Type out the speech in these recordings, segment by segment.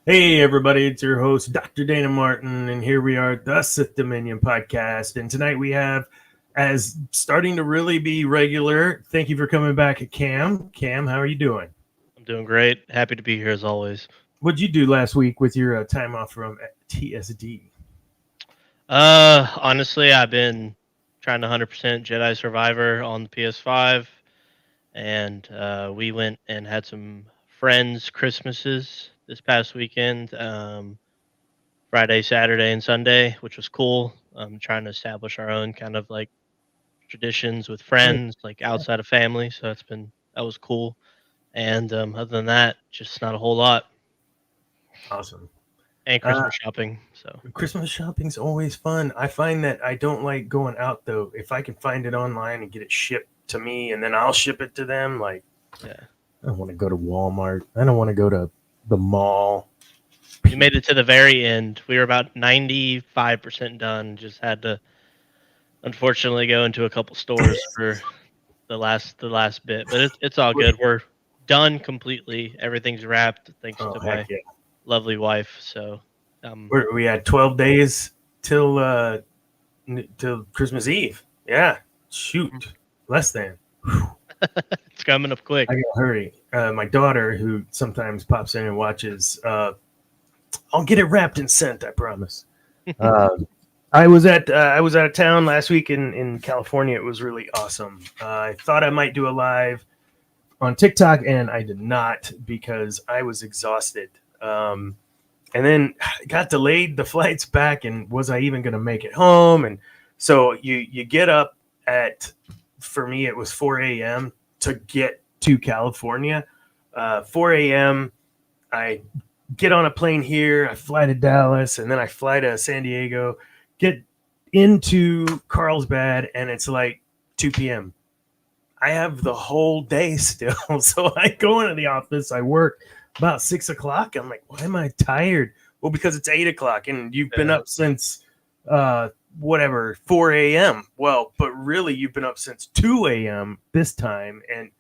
Hey everybody, it's your host, Dr. Dana Martin, and here we are at the Sith Dominion podcast. And tonight we have, as starting to really be regular, thank you for coming back, Cam. Cam, how are you doing? I'm doing great. Happy to be here as always. What'd you do last week with your time off from TSD? Honestly, I've been trying to 100% Jedi Survivor on the PS5, and we went and had some friends' Christmases this past weekend, Friday, Saturday, and Sunday, which was cool. Trying to establish our own kind of like traditions with friends, like outside of family. So that was cool. And other than that, just not a whole lot. Awesome. And Uh, Christmas shopping. So Christmas shopping's always fun. I find that I don't like going out though. If I can find it online and get it shipped to me and then I'll ship it to them, like yeah. I don't want to go to Walmart. I don't want to go to the mall. We made it to the very end. We were about 95% done. Just had to unfortunately go into a couple stores for the last bit, but it's all good. We're done completely. Everything's wrapped thanks Oh to heck my yeah! lovely wife. So um We had 12 days till till Christmas Eve. Yeah, shoot, less than. it's coming up quick. I gotta hurry. My daughter, who sometimes pops in and watches, I'll get it wrapped and sent. I promise. Uh, I was out of town last week in California. It was really awesome. I thought I might do a live on TikTok, and I did not because I was exhausted. And then it got delayed the flights back, and was I even going to make it home? And so you get up at, for me it was 4 a.m. to get to California. 4 a.m. I get on a plane here, I fly to Dallas, and then I fly to San Diego, get into Carlsbad, and it's like 2 p.m. I have the whole day still. So I go into the office, I work about 6 o'clock. I'm like, why am I tired? Well, because it's 8 o'clock and you've been Yeah. up since uh whatever 4 a.m. Well, but really you've been up since 2 a.m. this time. And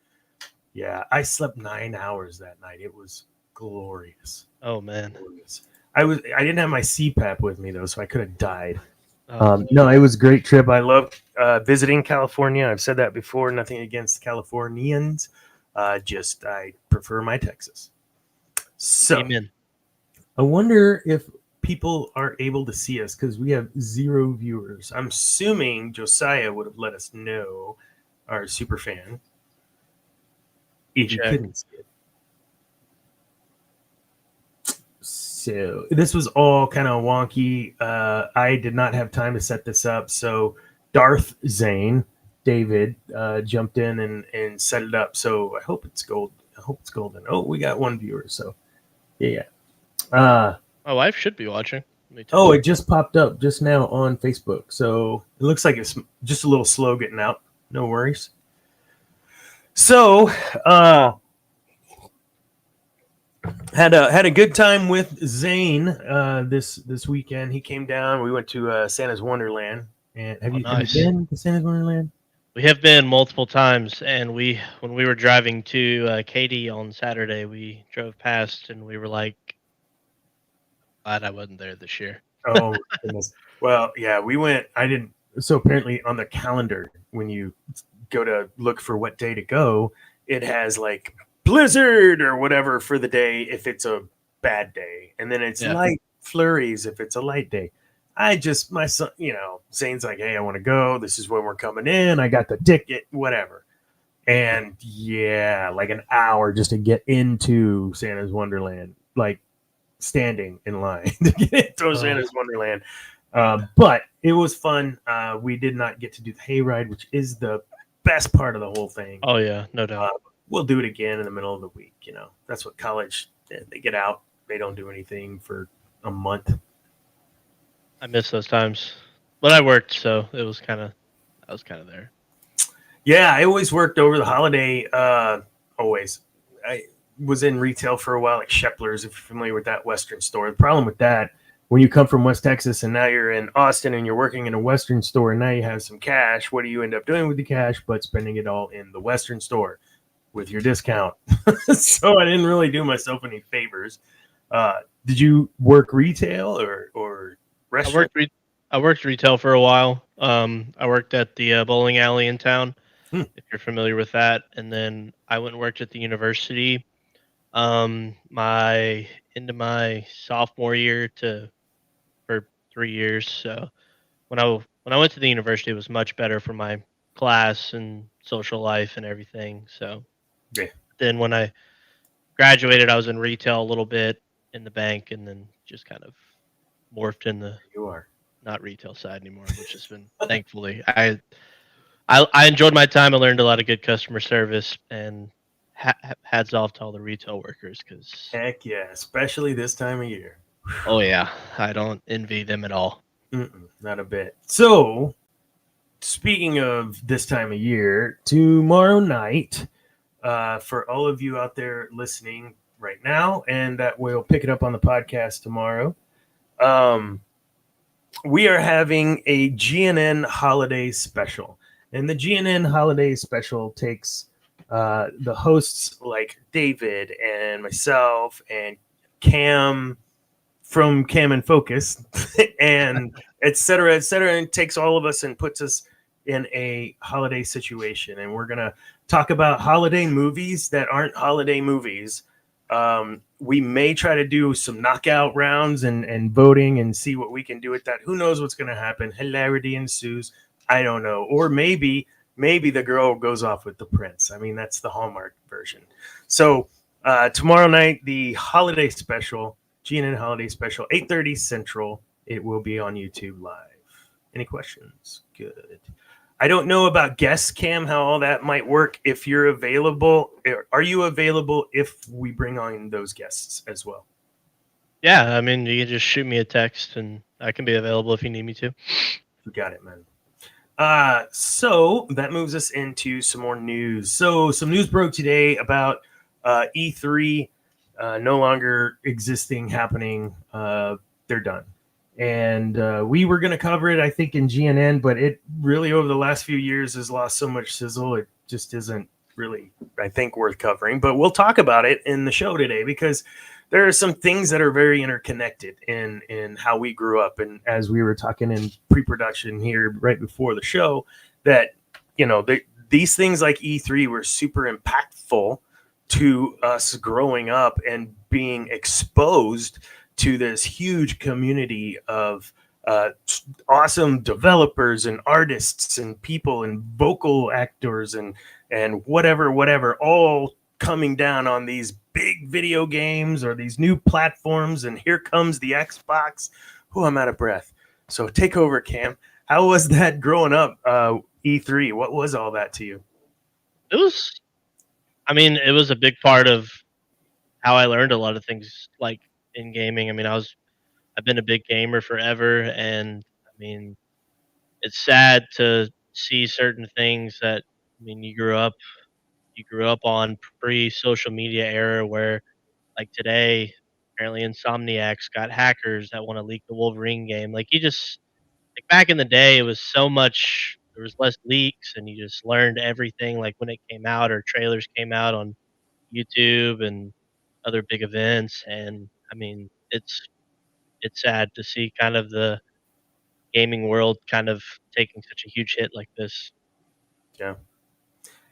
yeah, I slept 9 hours that night. It was glorious. Oh man. Glorious. I didn't have my CPAP with me though, so I could have died. Oh No, it was a great trip. I love visiting California. I've said that before. Nothing against Californians. Just I prefer my Texas. So amen. I wonder if people are able to see us because we have 0 viewers. I'm assuming Josiah would have let us know, our super fan, if he Check. couldn't see it. So this was all kind of wonky. I did not have time to set this up. So Darth Zane, David, jumped in and set it up. So I hope it's gold. I hope it's golden. Oh, we got one viewer. So yeah. My wife should be watching. Let me tell Oh, you. it just popped up just now on Facebook. So it looks like it's just a little slow getting out. No worries. So had a good time with Zane this weekend. He came down. We went to Santa's Wonderland. And Oh have you nice. been to Santa's Wonderland? We have been multiple times, and when we were driving to Katy on Saturday, we drove past, and we were like, "Glad I wasn't there this year." Oh goodness. Well, yeah, we went. I didn't. So apparently on the calendar, when you go to look for what day to go, it has like blizzard or whatever for the day if it's a bad day, and then it's Yeah. light flurries if it's a light day. I just my son, Zane's like, hey, I want to go. This is when we're coming in. I got the ticket, whatever. And yeah, like an hour just to get into Santa's Wonderland, like standing in line to get into Oh, Santa's Wonderland. But it was fun. We did not get to do the hayride, which is the best part of the whole thing. oh yeah, no Uh, doubt. we'll do it again in the middle of the week. That's what college. They get out. They don't do anything for a month. I miss those times, but I worked, so I was kind of there. Yeah, I always worked over the holiday. Always. I was in retail for a while, like Shepler's, if you're familiar with that Western store. The problem with that, when you come from West Texas and now you're in Austin and you're working in a Western store and now you have some cash, what do you end up doing with the cash but spending it all in the Western store with your discount? So I didn't really do myself any favors. did you work retail or I restaurant? worked re- I worked retail for a while. I worked at the bowling alley in town, Hmm, if you're familiar with that, and then I went and worked at the university. My into my sophomore year to for 3 years. So when I went to the university, it was much better for my class and social life and everything. So yeah, then when I graduated, I was in retail a little bit in the bank, and then just kind of morphed in the you are. not retail side anymore, which has been thankfully I enjoyed my time. I learned a lot of good customer service, and hats off to all the retail workers because Heck yeah, especially this time of year. oh yeah, I don't envy them at all. Not a bit. So, speaking of this time of year, tomorrow night, for all of you out there listening right now, and that will pick it up on the podcast tomorrow, um, we are having a GNN holiday special. And the GNN holiday special takes the hosts like David and myself and Cam from Cam and Focus and et cetera, and takes all of us and puts us in a holiday situation. And we're going to talk about holiday movies that aren't holiday movies. We may try to do some knockout rounds and voting and see what we can do with that. Who knows what's going to happen? Hilarity ensues. I don't know. Or maybe the girl goes off with the prince. I mean, that's the Hallmark version. So tomorrow night, the holiday special, GNN holiday special, 8:30 Central. It will be on YouTube live. Any questions? Good. I don't know about guest cam, how all that might work. If you're available, are you available if we bring on those guests as well? Yeah, I mean, you can just shoot me a text, and I can be available if you need me to. You got it, man. So that moves us into some more news. So some news broke today about E3 no longer existing, happening. They're done. And we were going to cover it, I think, in GNN, but it really, over the last few years, has lost so much sizzle. It just isn't really, I think, worth covering. But we'll talk about it in the show today because there are some things that are very interconnected in how we grew up. And as we were talking in pre-production here right before the show, that, these things like E3 were super impactful to us growing up and being exposed to this huge community of awesome developers and artists and people and vocal actors and whatever, all coming down on these big video games or these new platforms. And here comes the Xbox. Oh, I'm out of breath. So take over, Cam. How was that growing up? E3. What was all that to you? It was, I mean, it was a big part of how I learned a lot of things, like in gaming. I mean, I've been a big gamer forever, and I mean, it's sad to see certain things that I mean you grew up on pre social media era where like today apparently Insomniac's got hackers that want to leak the Wolverine game. Like you just like back in the day it was so much there was less leaks and you just learned everything like when it came out or trailers came out on YouTube and other big events and I mean it's sad to see kind of the gaming world kind of taking such a huge hit like this. Yeah.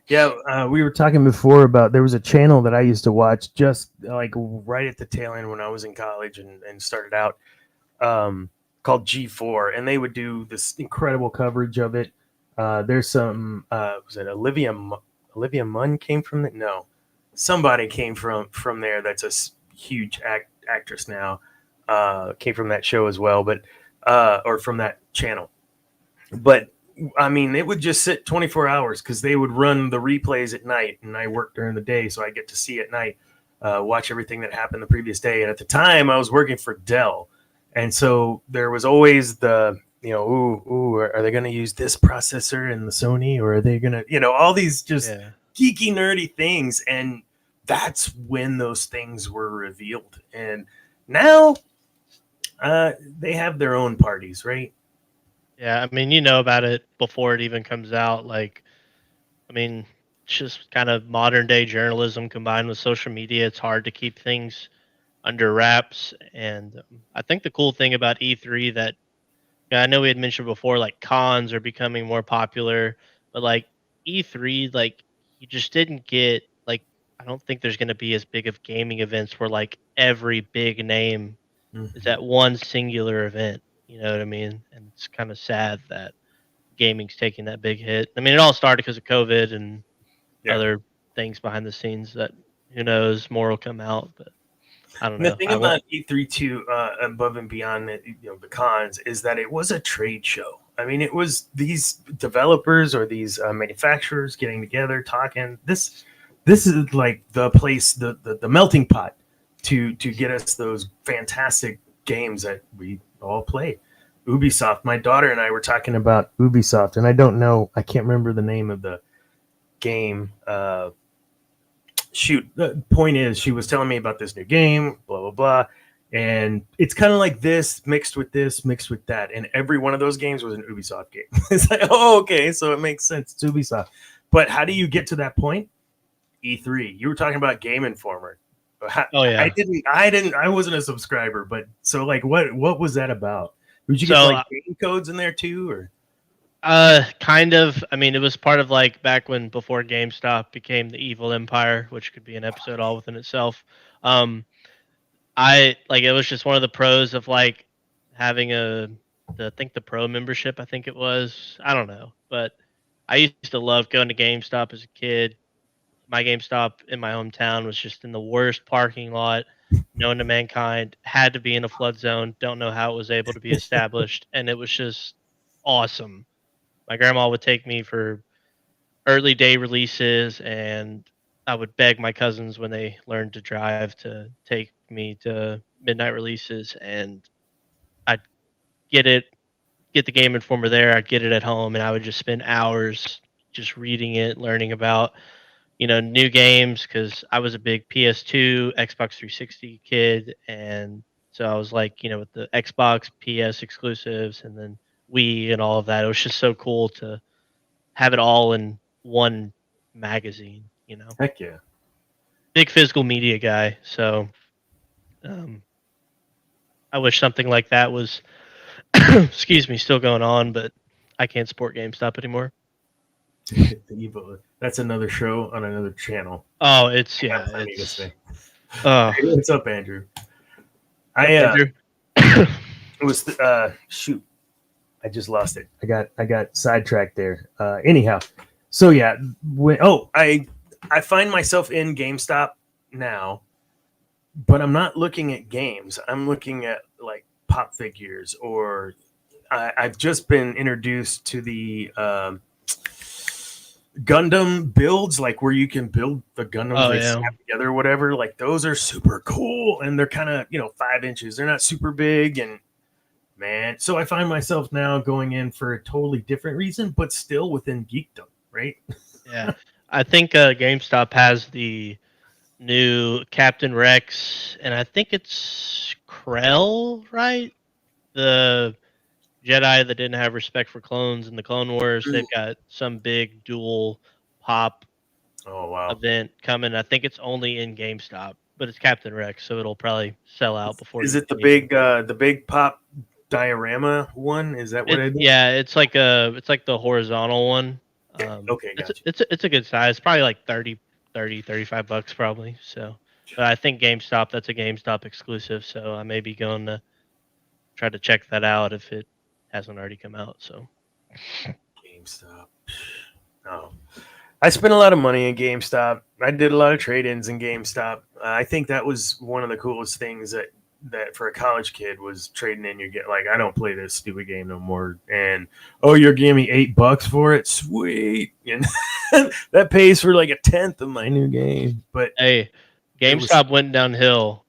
Yeah, we were talking before about there was a channel that I used to watch just like right at the tail end when I was in college and started out called G4, and they would do this incredible coverage of it. There's some was it Olivia Munn came from it? No, somebody came from there. That's a huge actress now. Came from that show as well, but or from that channel. But I mean, it would just sit 24 hours because they would run the replays at night, and I work during the day, so I get to see at night, watch everything that happened the previous day. And at the time, I was working for Dell, and so there was always the are they going to use this processor in the Sony, or are they going to all these just Yeah. geeky nerdy things, and that's when those things were revealed. And now they have their own parties, right? Yeah, I mean, you know about it before it even comes out. Like, I mean, it's just kind of modern day journalism combined with social media. It's hard to keep things under wraps. And I think the cool thing about E3 that yeah, I know we had mentioned before, like cons are becoming more popular, but like E3, like you just didn't get like I don't think there's going to be as big of gaming events where like every big name is Mhm. at one singular event. You know what I mean? And it's kind of sad that gaming's taking that big hit. I mean, it all started because of COVID and Yeah. other things behind the scenes that who knows more will come out, but I don't And the know. thing I want about E3 too, above and beyond the cons, is that it was a trade show. I mean, it was these developers or these manufacturers getting together, talking. This is like the place, the melting pot to get us those fantastic games that we all play. Ubisoft. My daughter and I were talking about Ubisoft, and I don't know, I can't remember the name of the game. Shoot, the point is, she was telling me about this new game, blah blah blah, and it's kind of like this mixed with that, and every one of those games was an Ubisoft game. It's like, oh, okay, so it makes sense, it's Ubisoft. But how do you get to that point? E3. You were talking about Game Informer. oh yeah. I wasn't a subscriber, but so like, what was that about? Did you get So like game codes in there too, or? kind of. I mean, it was part of like back when before GameStop became the evil empire, which could be an episode all within itself. Um, I like it was just one of the pros of like having I think the pro membership. I think it was. I don't know, but I used to love going to GameStop as a kid. My GameStop in my hometown was just in the worst parking lot known to mankind. Had to be in a flood zone. Don't know how it was able to be established, and it was just awesome. My grandma would take me for early day releases, and I would beg my cousins when they learned to drive to take me to midnight releases, and I'd get it, get the Game Informer there. I'd get it at home, and I would just spend hours just reading it, learning about new games because I was a big PS2, Xbox 360 kid, and so I was like, with the Xbox, PS exclusives, and then Wii and all of that. It was just so cool to have it all in one magazine. Heck yeah. Big physical media guy, so um, I wish something like that was, excuse me, still going on, but I can't support GameStop anymore. The evil. That's another show on another channel. Oh, I got plenty to say. uh, Hey, what's up, Andrew? up, I Andrew. it was shoot, I just lost it. I got sidetracked there. Anyhow, so yeah, I find myself in GameStop now, but I'm not looking at games. I'm looking at like pop figures, or I've just been introduced to the Gundam builds, like where you can build the Gundams Oh they yeah. snap together or whatever. Like those are super cool, and they're kind of 5 inches. They're not super big, and man, so I find myself now going in for a totally different reason, but still within geekdom, right? Yeah, I think GameStop has the new Captain Rex, and I think it's Krell, right? The Jedi that didn't have respect for clones in the Clone Wars. They've got some big dual pop Oh wow! event coming. I think it's only in GameStop, but it's Captain Rex, so it'll probably sell out before Is you it can even. the big pop diorama one? Is that what It it is? yeah, it's like the horizontal one. Okay, okay, gotcha. It's a good size. It's probably like 35 bucks probably. So, but I think GameStop that's a GameStop exclusive. So I may be going to try to check that out if it hasn't already come out. So GameStop. Oh, I spent a lot of money in GameStop. I did a lot of trade-ins in GameStop. I think that was one of the coolest things that for a college kid was trading in your get. Like, I don't play this stupid game no more, and oh, you're giving me $8 for it, sweet, and that pays for like a tenth of my new game. But hey, it was GameStop went downhill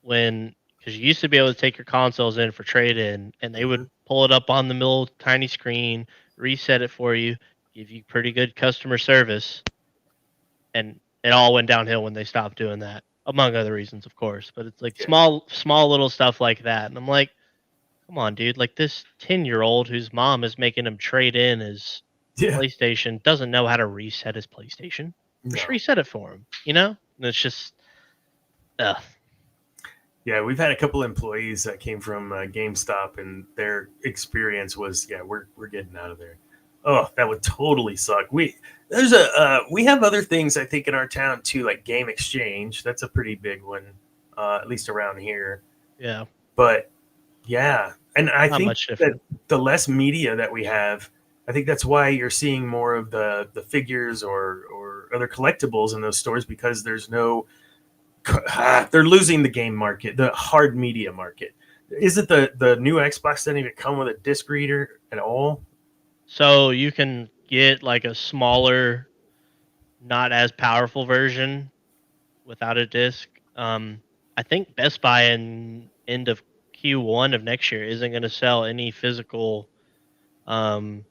when because you used to be able to take your consoles in for trade in, and they would mhm, pull it up on the little tiny screen, reset it for you, give you pretty good customer service, and it all went downhill when they stopped doing that, among other reasons, of course. But it's like yeah, small little stuff like that, and I'm like, come on, dude! Like this 10-year-old whose mom is making him trade in his yeah, PlayStation doesn't know how to reset his PlayStation. Just no. reset it for him, you know? And it's just, ugh. Yeah, we've had a couple employees that came from GameStop, and their experience was, yeah, we're getting out of there. Oh, that would totally suck. We have other things I think in our town too, like Game Exchange. That's a pretty big one, at least around here. Yeah, But yeah, and I not think much that different. the less media that we have, I think that's why you're seeing more of the figures or other collectibles in those stores because there's no they're losing the game market, the hard media market. Is it the new Xbox doesn't even come with a disc reader at all? So you can get like a smaller, not as powerful version without a disc. I think Best Buy in end of Q1 of next year isn't going to sell any physical. I can't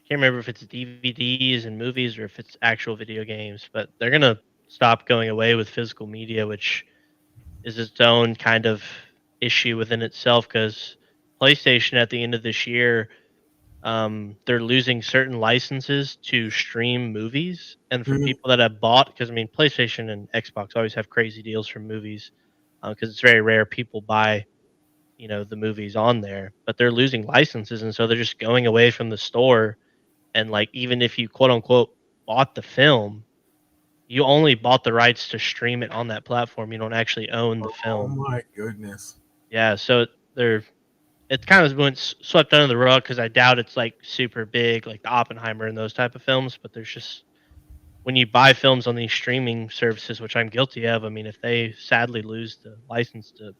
remember if it's DVDs and movies or if it's actual video games, but they're going to stop going away with physical media, which is its own kind of issue within itself because PlayStation at the end of this year, they're losing certain licenses to stream movies. And for Mhm. people that have bought, because I mean, PlayStation and Xbox always have crazy deals for movies because it's very rare people buy, the movies on there, but they're losing licenses. And so they're just going away from the store. And like, even if you quote unquote bought the film, you only bought the rights to stream it on that platform. You don't actually own the Oh film. my goodness. Yeah, so they're it kind of went swept under the rug because I doubt it's like super big, like the Oppenheimer and those type of films. But there's just when you buy films on these streaming services, which I'm guilty of. I mean, if they sadly lose the license to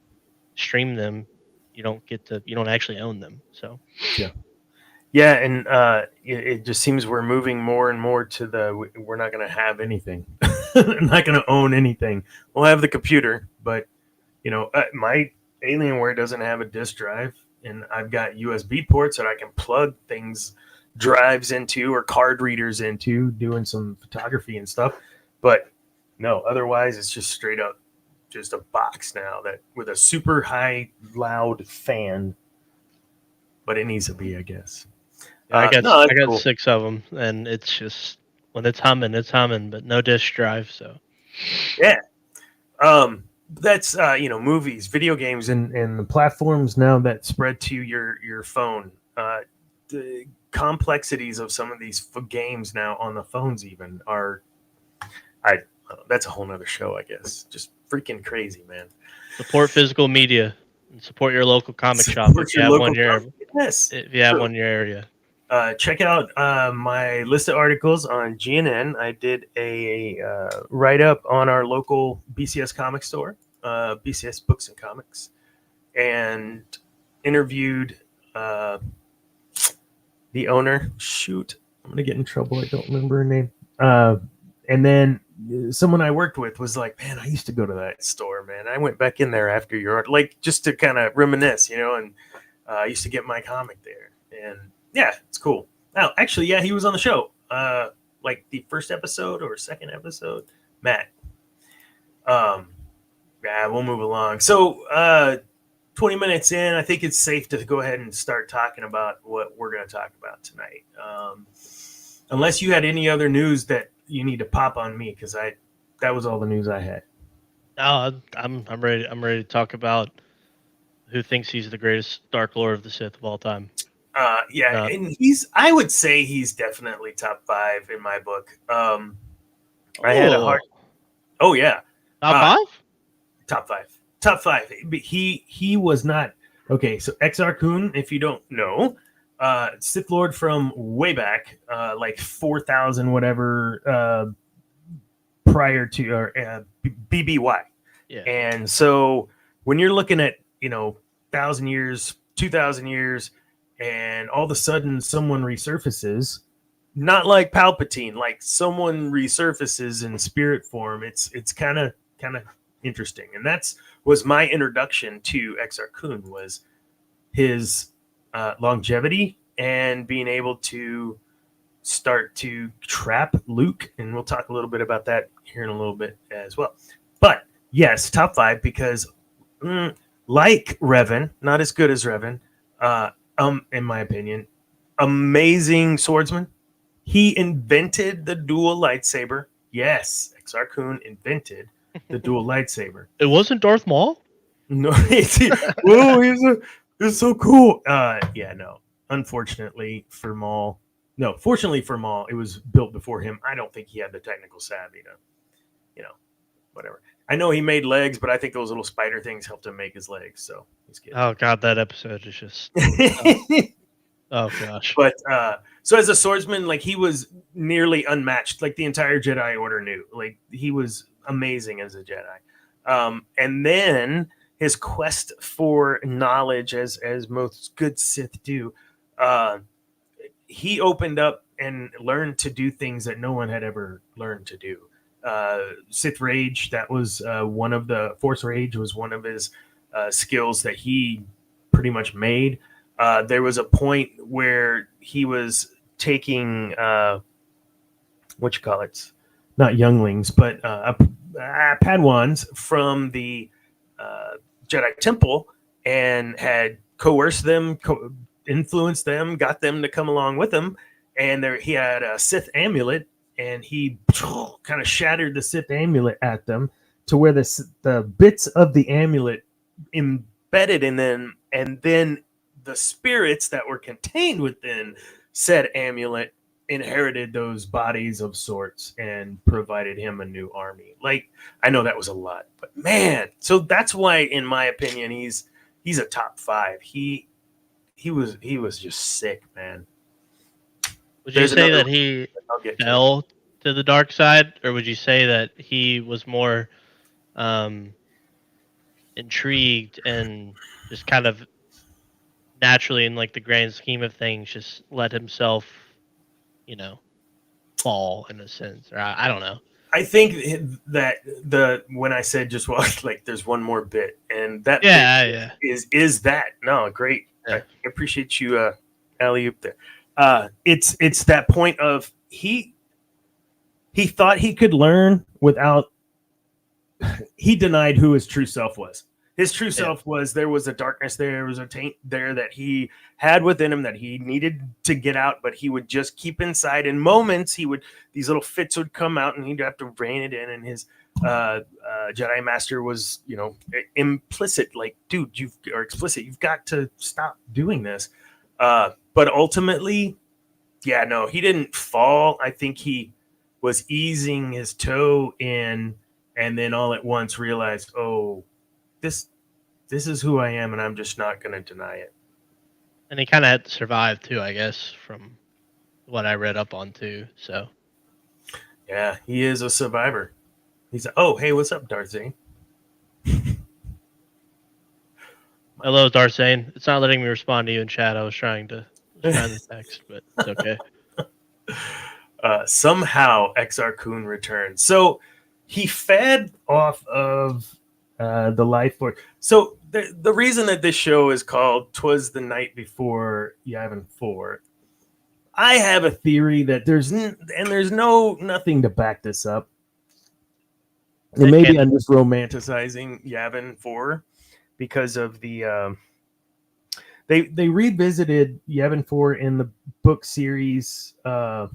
stream them, you don't actually own them. So Yeah. Yeah, and it just seems we're moving more and more to we're not going to have anything, not going to own anything. We'll have the computer, but my Alienware doesn't have a disk drive, and I've got USB ports that I can plug things, drives into or card readers into, doing some photography and stuff. But no, otherwise it's just straight up just a box now that with a super high loud fan, but it needs to be, I guess. yeah, No, I that's got cool. 6 of them, and it's just when it's humming, but no disk drive. So Yeah. That's movies, video games, and the platforms now that spread to your phone. The complexities of some of these games now on the phones even are I that's a whole nother show, I guess. Just freaking crazy, man. support physical media and support your local comic shop Support your local company. Yes, if you have true. one in your area. Check out my list of articles on GNN. I did a write up on our local BCS comic store, BCS Books and Comics, and interviewed uh, the owner. Shoot, I'm gonna get in trouble. I don't remember her name. And then someone I worked with was like, "Man, I used to go to that store, man. I went back in there after your like just to kind of reminisce, and I used to get my comic there, and yeah, it's cool. Now, actually, yeah, he was on the show, like the first episode or second episode. Matt. Um, yeah, we'll move along. So, 20 minutes in, I think it's safe to go ahead and start talking about what we're going to talk about tonight. Unless you had any other news that you need to pop on me, because that was all the news I had. No, I'm ready. I'm ready to talk about who thinks he's the greatest Dark Lord of the Sith of all time. Yeah, Uh, and I would say he's definitely top five in my book. I had a hard, oh, oh yeah, top uh, five? top five, top five. But he was not okay. So Exar Kun, if you don't know, Sith Lord from way back, like 4,000 whatever prior to or BBY, Yeah. and so when you're looking at 1,000 years, 2,000 years, and all of a sudden someone resurfaces, not like Palpatine, like someone resurfaces in spirit form. It's kind of interesting, and that's was my introduction to Exar Kun was his longevity and being able to start to trap Luke, and we'll talk a little bit about that here in a little bit as well. But yes, top five because like Revan, not as good as Revan, in my opinion, amazing swordsman. He invented the dual lightsaber. Yes, Exar Kun invented the dual lightsaber. It wasn't Darth Maul? No, whoa, he's so cool. Yeah, no. Unfortunately for Maul, no. Fortunately for Maul, it was built before him. I don't think he had the technical savvy to, you know, whatever. I know he made legs, but I think those little spider things helped him make his legs. So he's good. Oh god, that episode is just oh gosh. But so as a swordsman, like he was nearly unmatched. Like the entire Jedi Order knew. Like he was amazing as a Jedi. And then his quest for knowledge, as most good Sith do, uh, he opened up and learned to do things that no one had ever learned to do. Sith Rage, that was one of the Force Rage was one of his skills that he pretty much made. There was a point where he was taking what you call it, not younglings, but Padawans from the Jedi Temple and had coerced them, influenced them, got them to come along with him. And there, he had a Sith amulet, and he kind of shattered the Sith amulet at them to where the bits of the amulet embedded in them, and then the spirits that were contained within said amulet inherited those bodies of sorts and provided him a new army. Like, I know that was a lot, but man, so that's why, in my opinion, he's a top 5. He was just sick, man. Would you say that he fell to the dark side, or would you say that he was more intrigued and just kind of naturally, in like the grand scheme of things, just let himself, fall in a sense, or I don't know. I think that when I said just like there's one more bit, and that bit is that no great. Yeah. I appreciate you alley oop there. It's that point of he thought he could learn without. He denied who his true self was. His true self was, there was a darkness there was a taint there that he had within him that he needed to get out, but he would just keep inside. In moments, these little fits would come out, and he'd have to rein it in. And his Jedi Master was, implicit, like, dude, or explicit. You've got to stop doing this. But ultimately, yeah, no, he didn't fall. I think he was easing his toe in, and then all at once realized, oh, this is who I am, and I'm just not going to deny it. And he kind of had to survive too, I guess, from what I read up on too. So, yeah, he is a survivor. He's oh, hey, what's up, Darth Zane? Hello, Darth Zane. It's not letting me respond to you in chat. I was trying to text, but it's okay. Somehow Exar Kun returned. So he fed off of the life force. So the reason that this show is called "'Twas the Night Before Yavin IV," I have a theory that there's nothing to back this up. And maybe I'm just romanticizing Yavin IV because of the they revisited Yavin IV in the book series, the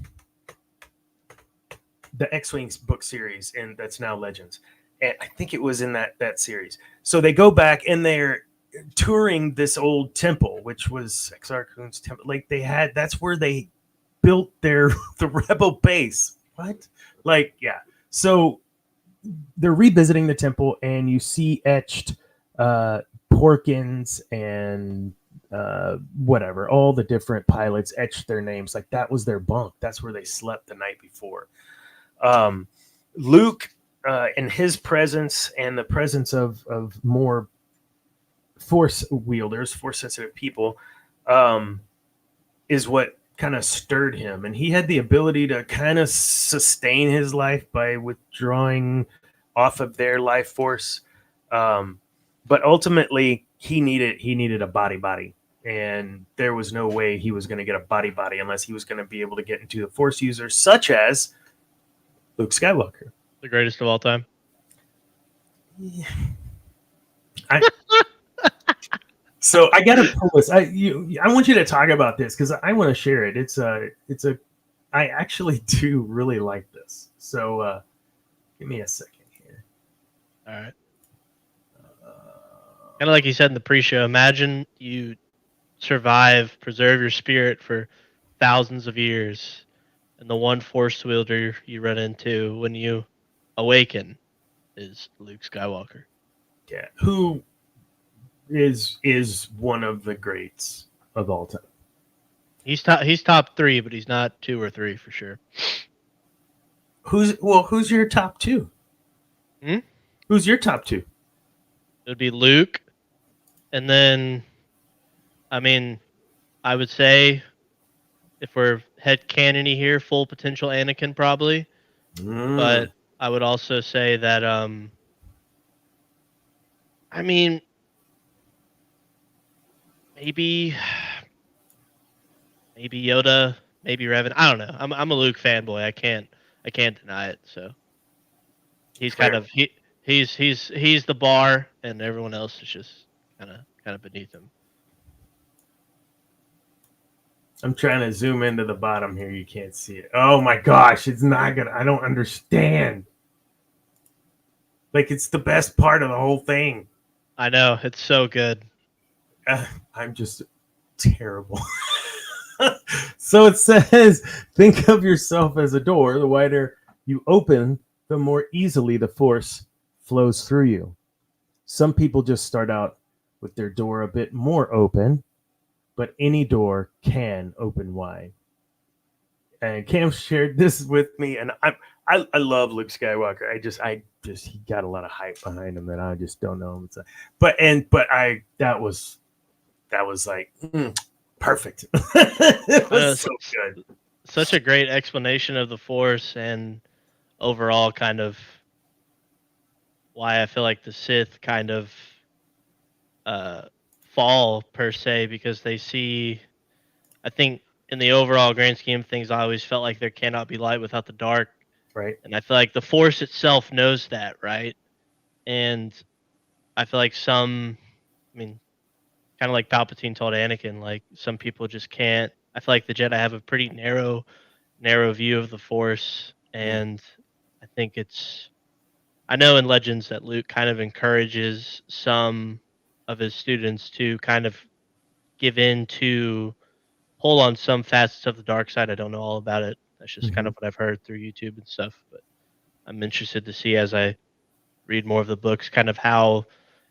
X-Wings book series, and that's now Legends. And I think it was in that series. So they go back and they're touring this old temple, which was Exar Kun's temple. Like that's where they built the rebel base. What? Like, yeah. So they're revisiting the temple, and you see etched Porkins and whatever, all the different pilots etched their names. Like that was their bunk. That's where they slept the night before. Luke, in his presence and the presence of more force wielders, force sensitive people, is what kind of stirred him. And he had the ability to kind of sustain his life by withdrawing off of their life force. But ultimately he needed a body. And there was no way he was going to get a body unless he was going to be able to get into the force users, such as Luke Skywalker. The greatest of all time. Yeah. So I gotta pull this. I want you to talk about this because I want to share it. I actually do really like this. So give me a second here. All right. Kind of like you said in the pre-show. Imagine you preserve your spirit for thousands of years, and the one force wielder you run into when you awaken is Luke Skywalker. Yeah, who is one of the greats of all time. He's top three, but he's not two or three for sure. Who's your top two? Hmm? Who's your top two? It would be Luke, and then I mean, I would say if we're head canony here, full potential Anakin probably, Mm. but I would also say that I mean maybe maybe Yoda, maybe Revan. I don't know. I'm a Luke fanboy. I can't deny it. So he's kind Fair. of he's the bar, and everyone else is just kind of beneath him. I'm trying to zoom into the bottom here. You can't see it. Oh my gosh, it's not gonna. I don't understand. Like it's the best part of the whole thing. I know it's so good. I'm just terrible. So it says, think of yourself as a door. The wider you open, the more easily the force flows through you. Some people just start out with their door a bit more open, but any door can open wide. And Cam shared this with me, and I love Luke Skywalker. I just he got a lot of hype behind him, and I just don't know him. But I that was like perfect. It I know was it's so good. such a great explanation of the Force and overall kind of why I feel like the Sith kind of uh, fall per se because they see. I think in the overall grand scheme of things, I always felt like there cannot be light without the dark, Right. and I feel like the Force itself knows that, right? And I feel like I mean, kind of like Palpatine told Anakin, like some people just can't. I feel like the Jedi have a pretty narrow view of the Force, Mm. and I think it's. I know in Legends that Luke kind of encourages some of his students to kind of give in to pull on some facets of the dark side. I don't know all about it. That's just kind Mhm. of what I've heard through YouTube and stuff. But I'm interested to see as I read more of the books, kind of how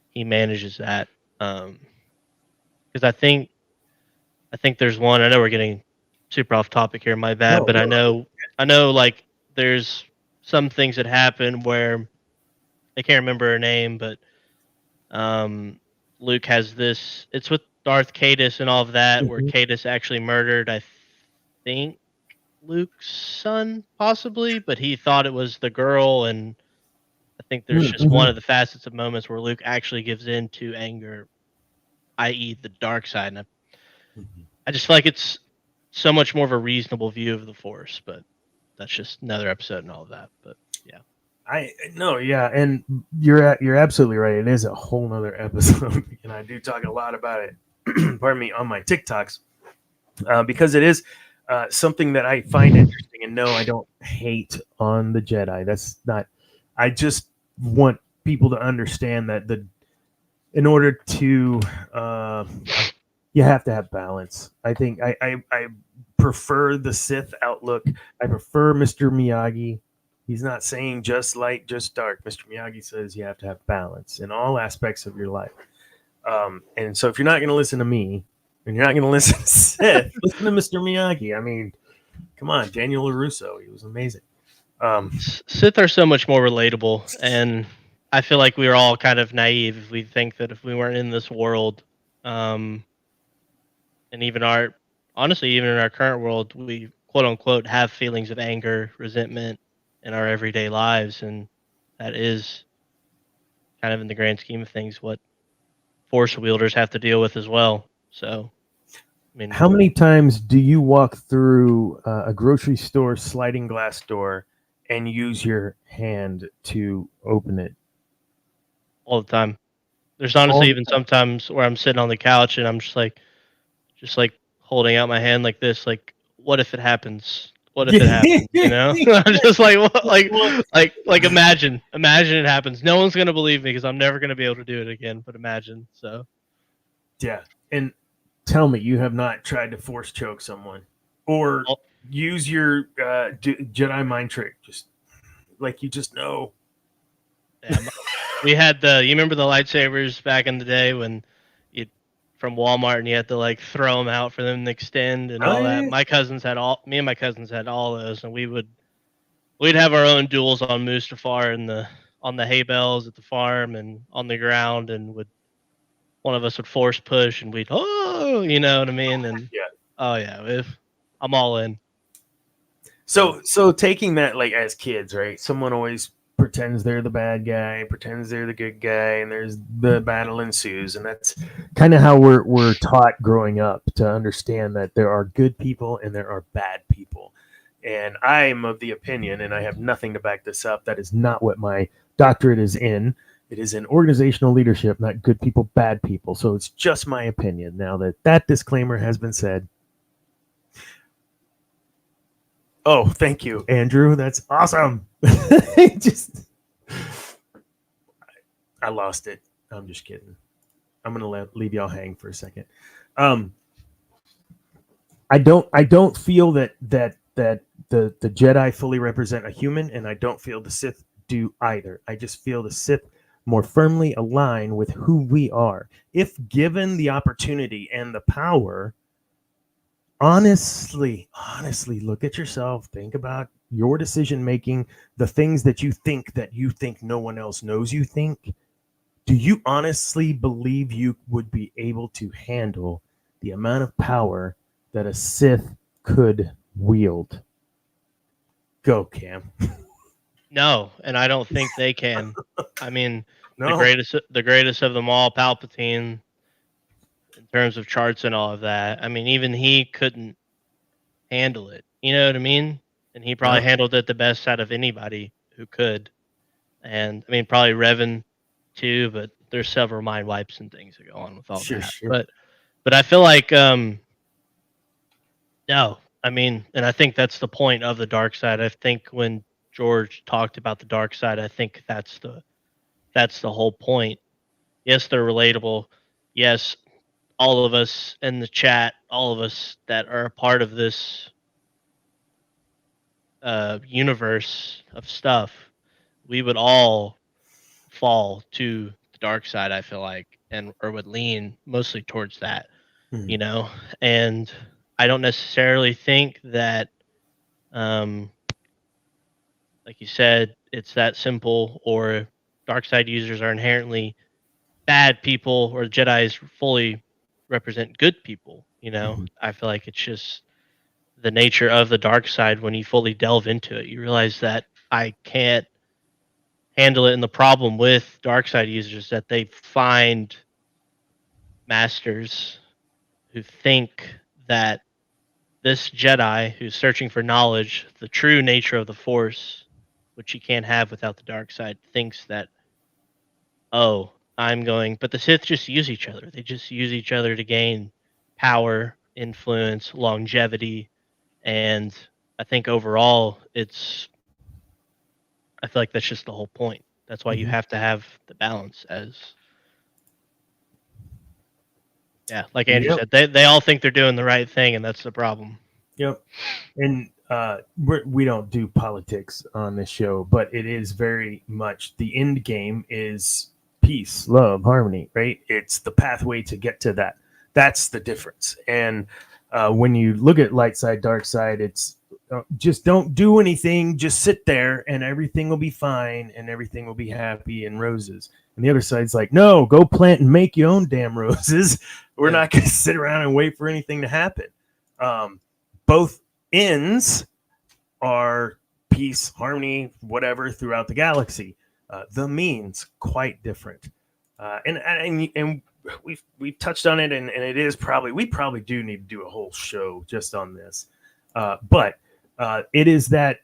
he manages that. Because I think there's one. I know we're getting super off topic here. My bad, No, but no. I know like there's some things that happen where I can't remember her name, but um, Luke has this. It's with Darth Cadus and all of that, where Mhm. Cadus actually murdered. I think Luke's son, possibly, but he thought it was the girl, and I think there's just one Mhm. of the facets of moments where Luke actually gives in to anger, i.e., the dark side. And Mhm. I just feel like it's so much more of a reasonable view of the Force, but that's just another episode and all of that. But yeah, I no, yeah, and you're absolutely right. It is a whole nother episode, and I do talk a lot about it. Pardon me, on my TikToks, because it is something that I find interesting. And no, I don't hate on the Jedi. That's not. I just want people to understand that in order to uh, you have to have balance. I think I prefer the Sith outlook. I prefer Mr. Miyagi. He's not saying just light, just dark. Mr. Miyagi says you have to have balance in all aspects of your life. And so if you're not going to listen to me and you're not going to listen to Sith, listen to Mr. Miyagi. I mean, come on, Daniel LaRusso. He was amazing. Um, Sith are so much more relatable, and I feel like we are all kind of naive if we think that if we weren't in this world, um, and even our honestly, even in our current world, we quote unquote have feelings of anger, resentment in our everyday lives, and that is kind of in the grand scheme of things what force wielders have to deal with as well. So, I mean, how many times do you walk through a grocery store sliding glass door and use your hand to open it? all the time. There's All honestly the even time. sometimes where I'm sitting on the couch and I'm just like holding out my hand like this, like, what if it happens? What if it happens? You know, I'm just like, what, like imagine it happens. No one's gonna believe me because I'm never gonna be able to do it again. But imagine, so Yeah, and tell me you have not tried to force choke someone or oh, use your Jedi mind trick. Just like you just know. yeah, we had you remember the lightsabers back in the day when you from Walmart and you had to like throw them out for them to extend and Oh all that. yeah, Me and my cousins had all those, and we'd have our own duels on Mustafar and on the hay bales at the farm and on the ground, and would one of us would force push and we'd you know what I mean? And yeah. oh yeah, if I'm all in. So taking that like as kids, right? Someone always pretends they're the bad guy, pretends they're the good guy, and there's the battle ensues, and that's kind of how we're taught growing up to understand that there are good people and there are bad people. And I'm of the opinion, and I have nothing to back this up, that is not what my doctorate is in. It is in organizational leadership, not good people, bad people. So it's just my opinion. Now that disclaimer has been said, oh, thank you, Andrew. That's awesome. Just, I lost it. I'm just kidding. I'm gonna leave y'all hang for a second. Um, I don't feel that the Jedi fully represent a human, and I don't feel the Sith do either. I just feel the Sith more firmly align with who we are. If given the opportunity and the power, honestly, look at yourself. Think about your decision making, the things that you think no one else knows you think. Do you honestly believe you would be able to handle the amount of power that a Sith could wield? Go, Cam. No, and I don't think they can. I mean, No. the greatest of them all, Palpatine, in terms of charts and all of that. I mean, even he couldn't handle it. You know what I mean? And he probably No. handled it the best out of anybody who could. And I mean, probably Revan too, but there's several mind wipes and things that go on with all that. Sure. But I feel like no, I mean, and I think that's the point of the dark side. I think when George talked about the dark side, I think that's the whole point. Yes, they're relatable. Yes, all of us in the chat, all of us that are a part of this universe of stuff, we would all fall to the dark side, I feel like, and or would lean mostly towards that, Mhm. you know. And I don't necessarily think that um like you said, it's that simple, or dark side users are inherently bad people, or Jedi's fully represent good people. You know, Mhm. I feel like it's just the nature of the dark side. When you fully delve into it, you realize that I can't handle it. And the problem with dark side users is that they find masters who think that this Jedi who's searching for knowledge, the true nature of the Force, which you can't have without the dark side, thinks that, oh, I'm going. But the Sith just use each other. They just use each other to gain power, influence, longevity, and I think overall, I feel like that's just the whole point. That's why you Mhm. have to have the balance. As yeah, like Andrew Yep. said, they all think they're doing the right thing, and that's the problem. Yep. And we don't do politics on this show, but it is very much the end game is peace, love, harmony, right? It's the pathway to get to that. That's the difference. And when you look at light side, dark side, it's just don't do anything. Just sit there and everything will be fine and everything will be happy and roses. And the other side's like, no, go plant and make your own damn roses. We're Yeah. not going to sit around and wait for anything to happen. Both ends are peace, harmony, whatever throughout the galaxy. The means quite different, and we've touched on it, and it is we probably do need to do a whole show just on this. But it is that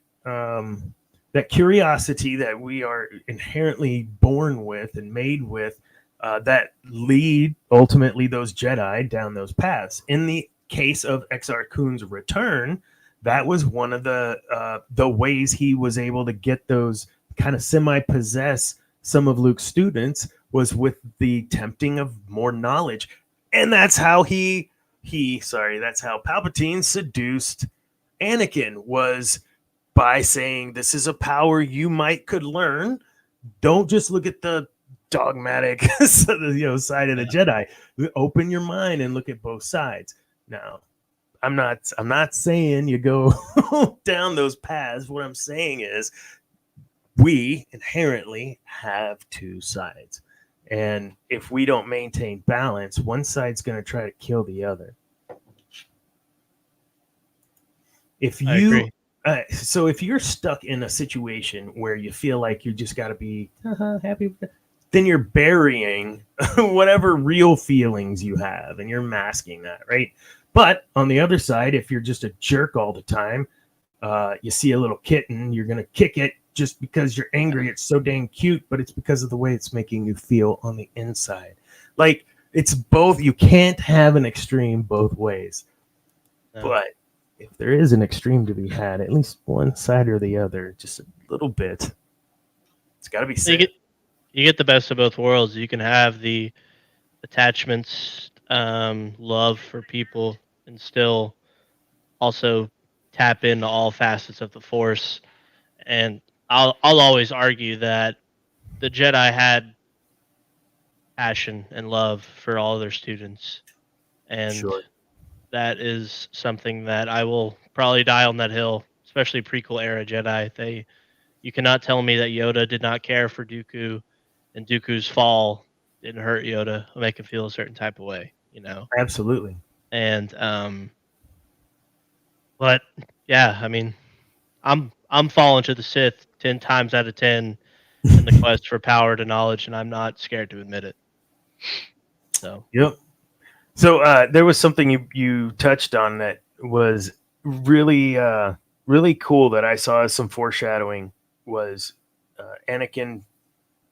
curiosity that we are inherently born with and made with that lead ultimately those Jedi down those paths. In the case of Exar Kun's return, That was one of the ways he was able to get those kind of semi-possess some of Luke's students was with the tempting of more knowledge. And that's how that's how Palpatine seduced Anakin, was by saying this is a power you might could learn. Don't just look at the dogmatic side of the Jedi. Open your mind and look at both sides. Now, I'm not saying you go down those paths. What I'm saying is we inherently have two sides. And if we don't maintain balance, one side's going to try to kill the other. If I you agree. So if you're stuck in a situation where you feel like you just got to be happy with it, then you're burying whatever real feelings you have and you're masking that, right? But on the other side, if you're just a jerk all the time, you see a little kitten, you're going to kick it just because you're angry. It's so dang cute, but it's because of the way it's making you feel on the inside. Like, it's both. You can't have an extreme both ways. No. But if there is an extreme to be had, at least one side or the other, just a little bit, it's got to be said. You get the best of both worlds. You can have the attachments, love for people, and still also tap into all facets of the Force. And I'll always argue that the Jedi had passion and love for all their students, and Sure. that is something that I will probably die on that hill, especially prequel era Jedi. You cannot tell me that Yoda did not care for Dooku, and Dooku's fall didn't hurt Yoda or make him feel a certain type of way, you know. Absolutely. And but yeah, I mean, I'm falling to the Sith 10 times out of 10 in the quest for power to knowledge, and I'm not scared to admit it. So Yep. So there was something you touched on that was really cool that I saw as some foreshadowing was Anakin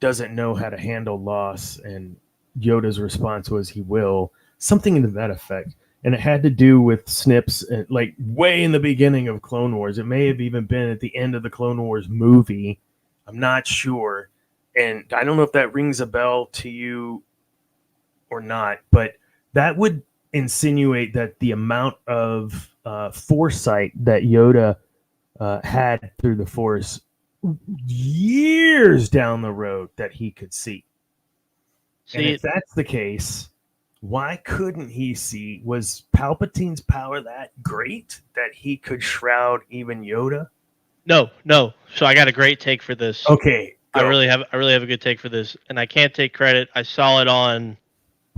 doesn't know how to handle loss, and Yoda's response was he will, something to that effect. And it had to do with snips, like way in the beginning of Clone Wars. It may have even been at the end of the Clone Wars movie. I'm not sure. And I don't know if that rings a bell to you or not, but that would insinuate that the amount of foresight that Yoda had through the Force years down the road that he could see. And see, if that's the case, why couldn't he see? Was Palpatine's power that great that he could shroud even Yoda? no. So I got a great take for this. Okay, go. I really have a good take for this, and I can't take credit. I saw it on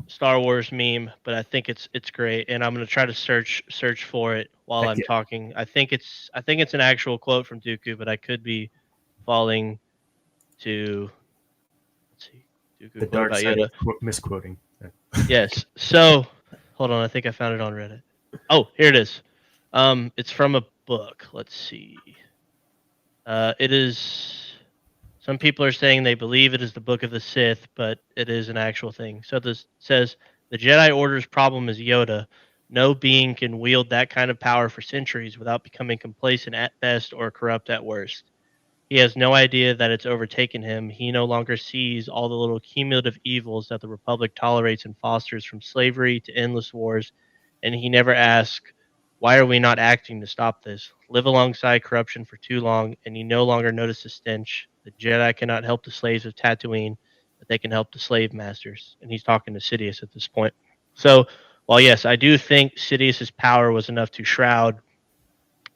Star Wars meme, but I think it's great, and I'm gonna try to search for it while Heck I'm yeah. talking. I think it's an actual quote from Dooku, but I could be falling to, let's see, The Dooku quote dark about side Yoda. of misquoting. Yes. So hold on, I think I found it on Reddit. Oh, here it is. It's from a book. Let's see. It is. Some people are saying they believe it is the Book of the Sith, but it is an actual thing. So this says the Jedi Order's problem is Yoda. No being can wield that kind of power for centuries without becoming complacent at best or corrupt at worst. He has no idea that it's overtaken him. He no longer sees all the little cumulative evils that the Republic tolerates and fosters, from slavery to endless wars, and he never asks, why are we not acting to stop this? Live alongside corruption for too long, and you no longer notice the stench. The Jedi cannot help the slaves of Tatooine, but they can help the slave masters. And he's talking to Sidious at this point. So, while yes, I do think Sidious's power was enough to shroud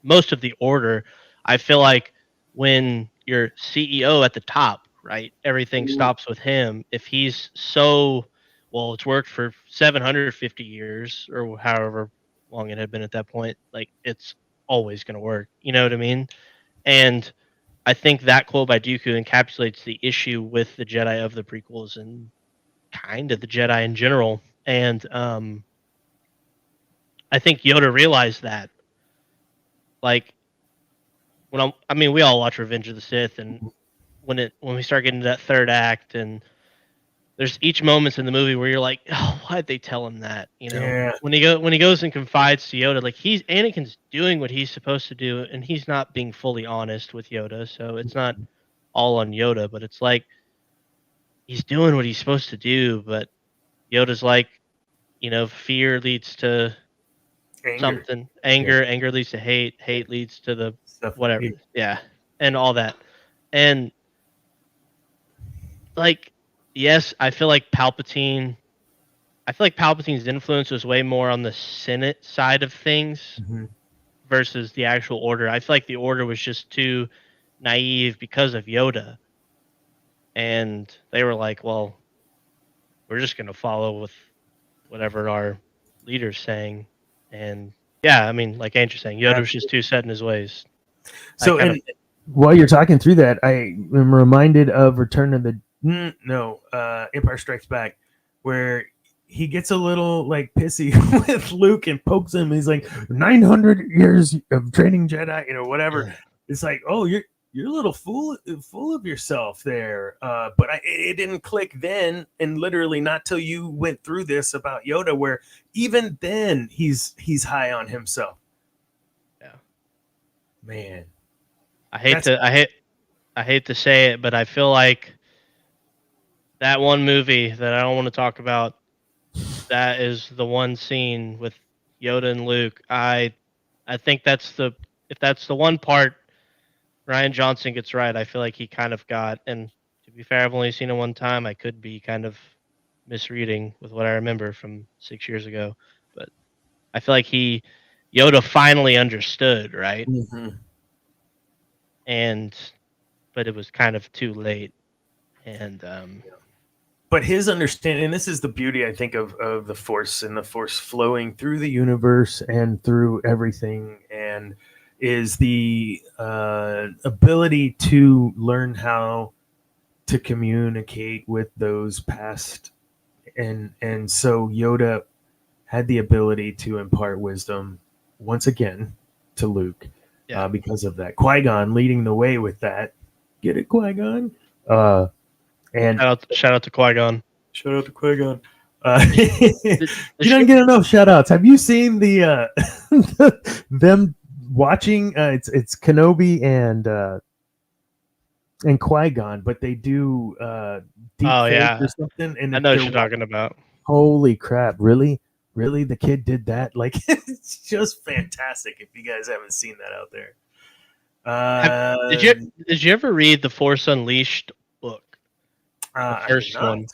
most of the order, I feel like when your CEO at the top, right, everything stops with him. If he's so, well, it's worked for 750 years or however long it had been at that point, like it's always going to work. You know what I mean? And I think that quote by Dooku encapsulates the issue with the Jedi of the prequels and kind of the Jedi in general. And I think Yoda realized that, like, I mean, we all watch Revenge of the Sith, and when we start getting to that third act, and there's each moments in the movie where you're like, oh, why'd they tell him that? You know, Yeah. when he goes and confides to Yoda, like Anakin's doing what he's supposed to do, and he's not being fully honest with Yoda, so it's not all on Yoda, but it's like he's doing what he's supposed to do, but Yoda's like, fear leads to Anger. something, Yeah. anger leads to hate leads to the Stuff. whatever, yeah, and all that, and like, yes, I feel like Palpatine's influence was way more on the Senate side of things Mhm. versus the actual Order. I feel like the Order was just too naive because of Yoda, and they were like, "Well, we're just gonna follow with whatever our leader's saying." And yeah, I mean, like Andrew's saying, Yoda was just too set in his ways. I So, kind of and while you're talking through that, I am reminded of Return of the Empire Strikes Back, where he gets a little like pissy with Luke and pokes him. He's like 900 years of training Jedi, whatever. It's like, oh, you're a little full of yourself there. But it didn't click then, and literally not till you went through this about Yoda, where even then he's high on himself. yeah. Man, I hate that's to I hate to say it, but I feel like that one movie that I don't want to talk about, that is the one scene with Yoda and Luke. I think if that's the one part Ryan Johnson gets right, I feel like he kind of got. And to be fair, I've only seen it one time. I could be kind of misreading with what I remember from 6 years ago, but I feel like Yoda finally understood, right? Mhm. And but it was kind of too late. And But his understanding, and this is the beauty, I think, of the Force and the Force flowing through the universe and through everything, and is the ability to learn how to communicate with those past, and so Yoda had the ability to impart wisdom once again to Luke, yeah, because of that. Qui-Gon leading the way with that. Get it, Qui-Gon? Uh, and shout out to Qui Gon. shout out to Qui-Gon. The, the, the You don't shit, get enough shout outs. Have you seen the them watching? It's Kenobi and Qui-Gon, but they do deep oh fake yeah, or something, and I know what they're you're talking about. holy crap! Really, the kid did that? Like, it's just fantastic. If you guys haven't seen that out there, Have, did you did you ever read the Force Unleashed book, the I did first not. one?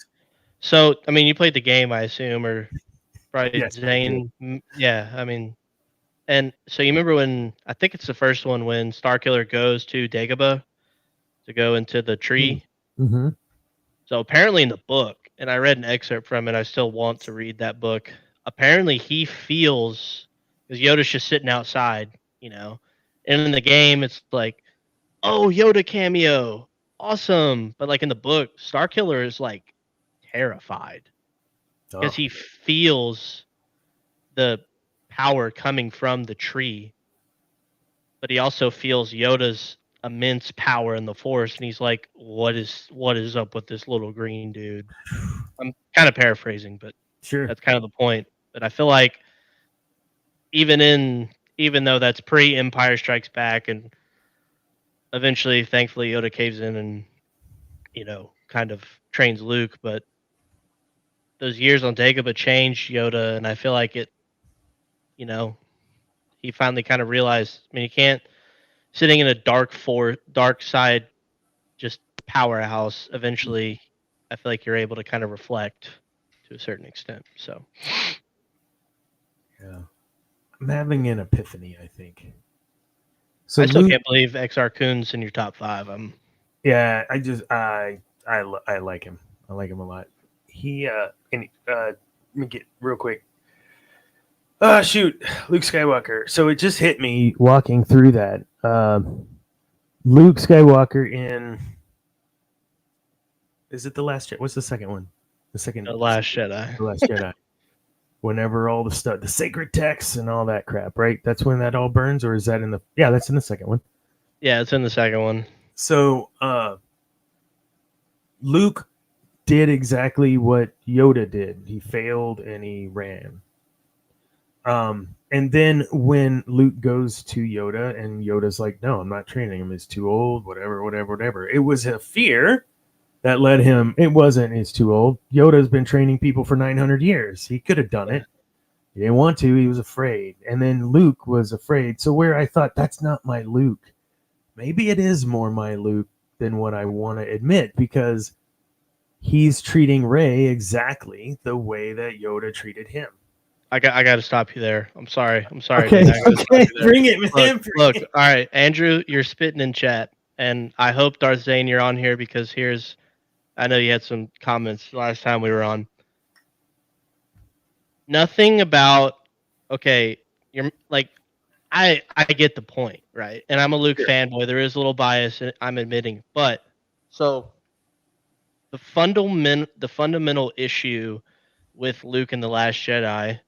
So I mean, you played the game, I assume, or probably Yes, I did. Zane. Yeah, I mean, and so you remember when I think it's the first one when Starkiller goes to Dagobah to go into the tree. Mm-hmm. So apparently in the book, and I read an excerpt from it, I still want to read that book. Apparently he feels because Yoda's just sitting outside, and in the game it's like, oh, Yoda cameo, awesome. But like in the book, Starkiller is like terrified because Oh, he feels the power coming from the tree, but he also feels Yoda's immense power in the Force, and he's like, what is up with this little green dude? I'm kind of paraphrasing, but sure. that's kind of the point. But I feel like even though that's pre Empire Strikes Back, and eventually, thankfully, Yoda caves in and kind of trains Luke, but those years on Dagobah changed Yoda, and I feel like you know, he finally kind of realized. I mean, you can't sitting in a dark side, just powerhouse. Eventually, I feel like you're able to kind of reflect to a certain extent. So Yeah, I'm having an epiphany. I think. So I still Luke, can't believe Exar Kun's in your top five. yeah, I like him. I like him a lot. He and let me get real quick. Shoot, Luke Skywalker. So it just hit me walking through that. Luke Skywalker in, is it the last? What's the second one? The second, The Last Jedi. the Last Jedi. Whenever all the stuff, the sacred texts and all that crap, right? That's when that all burns, or is that in the? Yeah, that's in the second one. Yeah, it's in the second one. So Luke did exactly what Yoda did. He failed and he ran. And then when Luke goes to Yoda and Yoda's like, no, I'm not training him. He's too old, whatever, whatever, whatever. It was a fear that led him. It wasn't, he's too old. Yoda's been training people for 900 years. He could have done it. He didn't want to. He was afraid. And then Luke was afraid. So where I thought, that's not my Luke. Maybe it is more my Luke than what I want to admit, because he's treating Rey exactly the way that Yoda treated him. I got to stop you there. I'm sorry. Okay, okay. Bring it, man. Look, all right, Andrew, you're spitting in chat, and I hope Darth Zane, you're on here, because I know you had some comments last time we were on. Nothing about, okay, you're like, I get the point, right? And I'm a Luke fanboy. There is a little bias, I'm admitting, but so the fundamental issue with Luke and the Last Jedi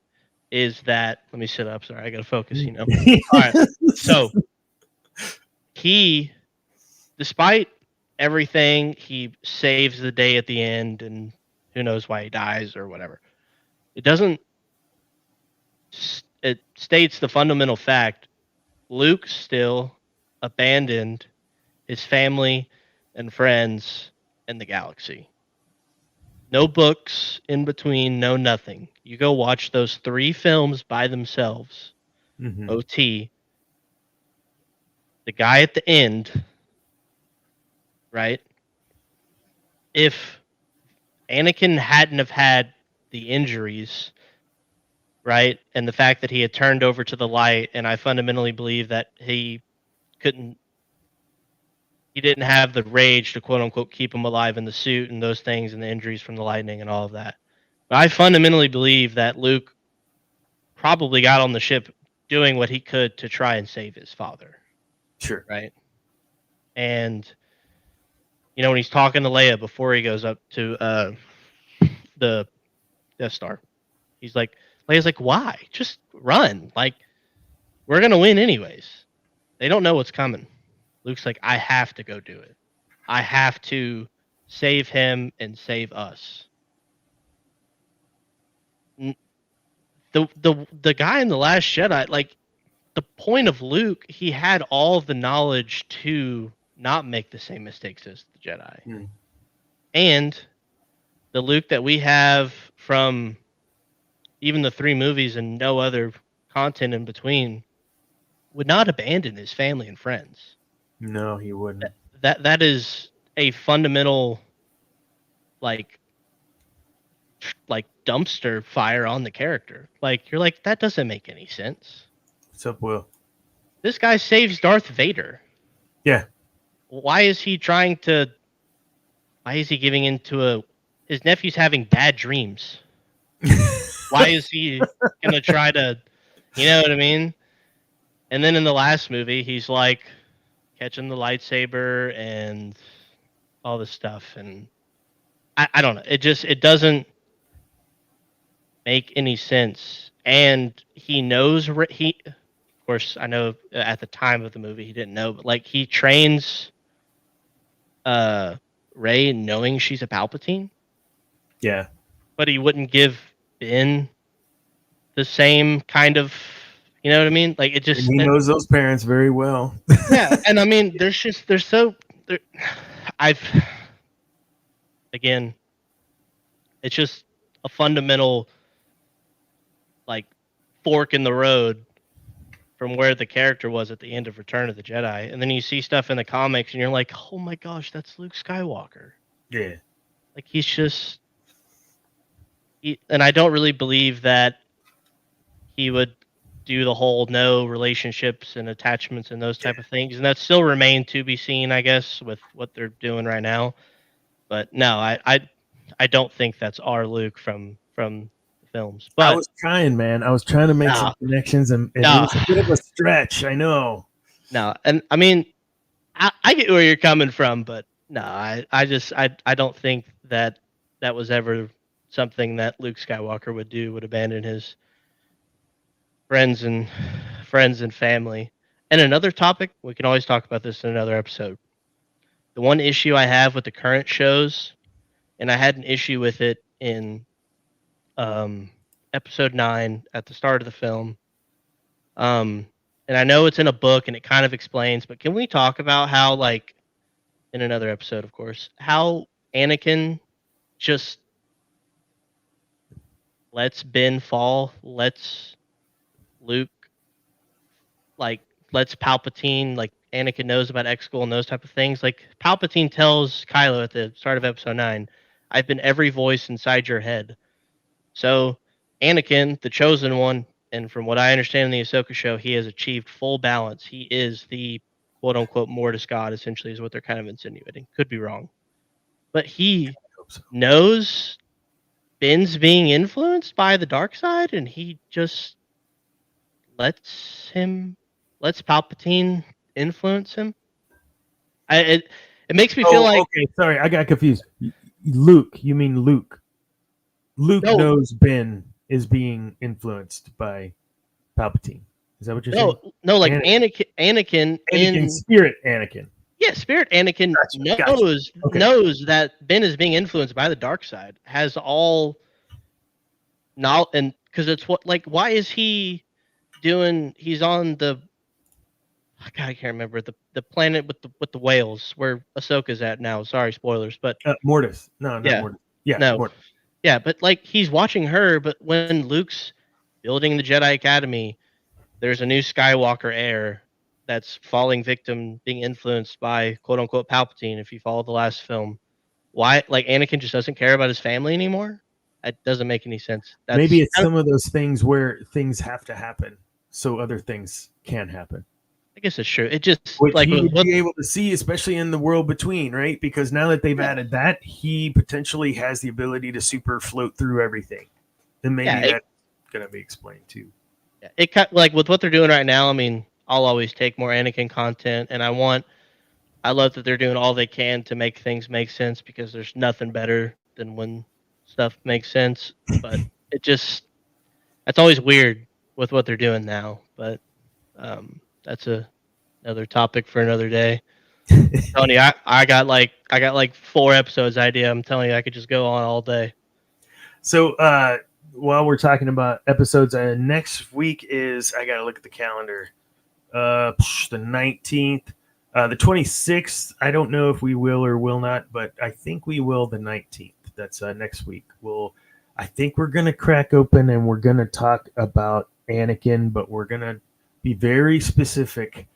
is that, let me sit up. Sorry, I gotta focus. All right. So he, despite everything, he saves the day at the end, and who knows why he dies or whatever. It states the fundamental fact: Luke still abandoned his family and friends in the galaxy. No books in between, no nothing. You go watch those 3 films by themselves. Mm-hmm. OT. The guy at the end, right? If Anakin hadn't have had the injuries, right, and the fact that he had turned over to the light, and I fundamentally believe that he didn't have the rage to quote unquote keep him alive in the suit and those things and the injuries from the lightning and all of that. But I fundamentally believe that Luke probably got on the ship doing what he could to try and save his father. Sure. Right. And, when he's talking to Leia before he goes up to the Death Star, Leia's like, why? Just run. Like, we're going to win anyways. They don't know what's coming. Luke's like, I have to go do it. I have to save him and save us. The guy in The Last Jedi, like, the point of Luke, he had all of the knowledge to not make the same mistakes as the Jedi. Mm. And the Luke that we have from even the 3 movies and no other content in between would not abandon his family and friends. No, he wouldn't. That is a fundamental like dumpster fire on the character. Like, you're like, that doesn't make any sense. What's up, Will? This guy saves Darth Vader. Yeah. Why is he giving into his nephew's having bad dreams? Why is he gonna try to, you know what I mean? And then in the last movie, he's like catching the lightsaber and all this stuff, and I don't know. It doesn't make any sense. And he knows of course, I know at the time of the movie he didn't know, but like, he trains Rey knowing she's a Palpatine. Yeah. But he wouldn't give Ben the same kind of, you know what I mean? Like, it just, and he knows those parents very well. Yeah, and I mean, again, it's just a fundamental like fork in the road from where the character was at the end of Return of the Jedi. And then you see stuff in the comics and you're like, oh my gosh, that's Luke Skywalker. Yeah. Like, he's just, and I don't really believe that he would do the whole no relationships and attachments and those type of things. And that still remain to be seen, I guess, with what they're doing right now. But no, I don't think that's our Luke from the films. But I was trying, man. I was trying to make some connections, and it was a bit of a stretch. I know. No, and I mean, I get where you're coming from, but no, I don't think that was ever something that Luke Skywalker would do. Would abandon his friends and family. And another topic, we can always talk about this in another episode. The one issue I have with the current shows and I had an issue with it in episode 9 at the start of the film. And I know it's in a book and it kind of explains, but can we talk about how, like, in another episode, of course, how Anakin just lets Ben fall, lets Luke, like, lets Palpatine, like, Anakin knows about X School and those type of things. Like, Palpatine tells Kylo at the start of episode 9, I've been every voice inside your head. So, Anakin, the chosen one, and from what I understand in the Ahsoka show, he has achieved full balance. He is the quote unquote Mortis God, essentially, is what they're kind of insinuating. Could be wrong. But he So. knows Ben's being influenced by the dark side, and he just lets Palpatine influence him. It makes me feel like, okay, sorry, I got confused. Luke, you mean Luke? Luke No. knows Ben is being influenced by Palpatine. Is that what you're saying? no, like Anakin in Spirit Anakin. Yeah, Spirit Anakin knows that Ben is being influenced by the dark side. Has all now, and because it's what, like, why is he doing? He's on the, God, I can't remember the planet with the whales where Ahsoka's at now. Sorry, spoilers, but Mortis. No, not Yeah. Mortis. Yeah, No. Mortis. Yeah, but like he's watching her. But when Luke's building the Jedi Academy, there's a new Skywalker heir that's falling victim, being influenced by quote unquote Palpatine. If you follow the last film, why, like, Anakin just doesn't care about his family anymore? It doesn't make any sense. Maybe it's some of those things where things have to happen so other things can happen. I guess it's true. It just, which like, he would be able to see, especially in the world between, right? Because now that they've added that, he potentially has the ability to super float through everything. And maybe that's going to be explained too. Yeah, it like with what they're doing right now. I mean, I'll always take more Anakin content, and I love that they're doing all they can to make things make sense, because there's nothing better than when stuff makes sense. But that's always weird with what they're doing now. But that's another topic for another day. Tony, I got like 4 episodes idea. I'm telling you, I could just go on all day. So while we're talking about episodes, next week is, I gotta look at the calendar. The 19th, the 26th. I don't know if we will or will not, but I think we will the 19th. That's next week. I think we're gonna crack open and we're gonna talk about Anakin, but we're gonna be very specific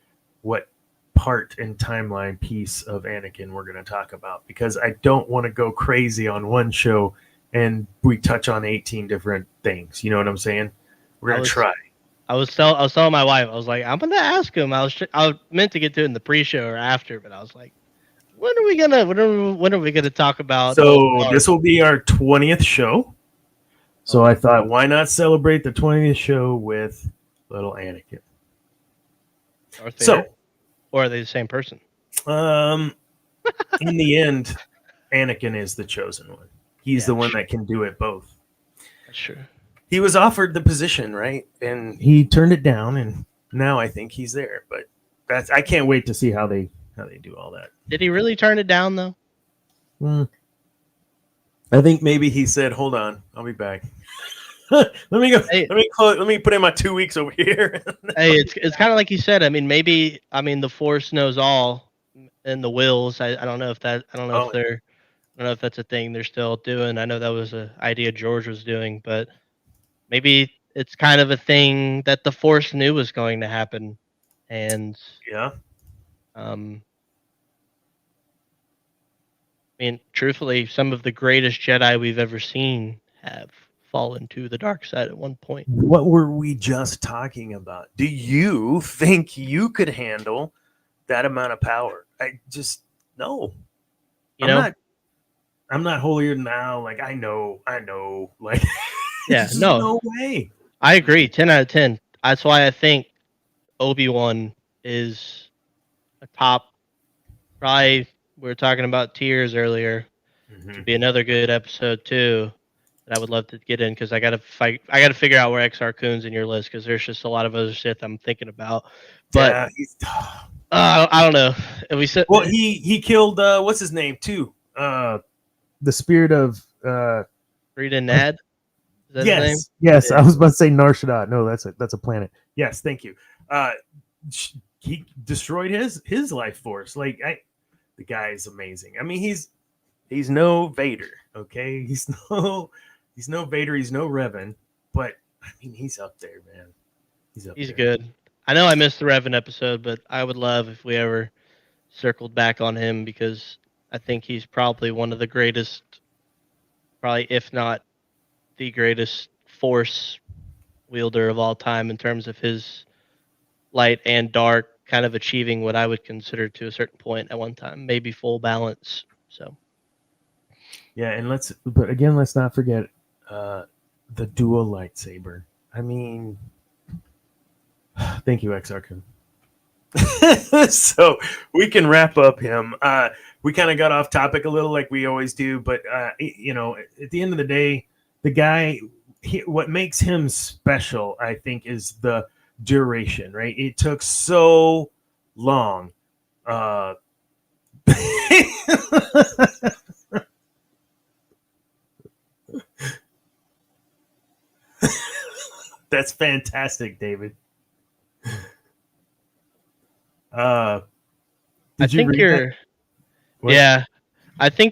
what part and timeline piece of Anakin we're going to talk about, because I don't want to go crazy on one show and we touch on 18 different things. You know what I'm saying? We're going to try. I was telling my wife, I was like, I'm going to ask him. I was meant to get to it in the pre-show or after, but I was like, when are we gonna talk about? So this will be our 20th show. So I thought, why not celebrate the 20th show with little Anakin? Or are they the same person? In the end, Anakin is the chosen one. He's the one that can do it both. That's true. He was offered the position, right? And he turned it down, and now I think he's there. But I can't wait to see how they do all that. Did he really turn it down though? I think maybe he said, "Hold on, I'll be back." Let me go. Hey, let me put in my 2 weeks over here. Hey, it's kind of like you said. I mean, the Force knows all, and the wills. I don't know if that. I don't know if that's a thing they're still doing. I know that was an idea George was doing, but maybe it's kind of a thing that the Force knew was going to happen, and I mean, truthfully, some of the greatest Jedi we've ever seen have fallen to the dark side at one point. What were we just talking about? Do you think you could handle that amount of power? I just no. I'm not holier than thou. Like I know. Like no way. I agree. 10 out of 10. That's why I think Obi-Wan is a top. Probably we were talking about tiers earlier. To be another good episode too. That I would love to get in, because I got to figure out where Exar Kun's in your list, because there's just a lot of other Sith I'm thinking about. But I don't know. And we said, he killed what's his name too? the spirit of Rita Nad. Is that his name? yes. Yeah. I was about to say Nar Shaddaa. No, that's a planet. Yes, thank you. He destroyed his life force. The guy is amazing. I mean, he's no Vader, okay? He's no Vader. He's no Revan, but I mean, he's up there, man. He's good. I know I missed the Revan episode, but I would love if we ever circled back on him because I think he's probably one of the greatest, probably if not the greatest Force wielder of all time in terms of his light and dark kind of achieving what I would consider to a certain point at one time, maybe full balance. So yeah, and let's not forget the dual lightsaber. I mean, thank you, Exar Kun. So we can wrap up him. We kind of got off topic a little, like we always do, but at the end of the day, the guy, what makes him special, I think, is the duration. Right? It took so long. That's fantastic, David. I think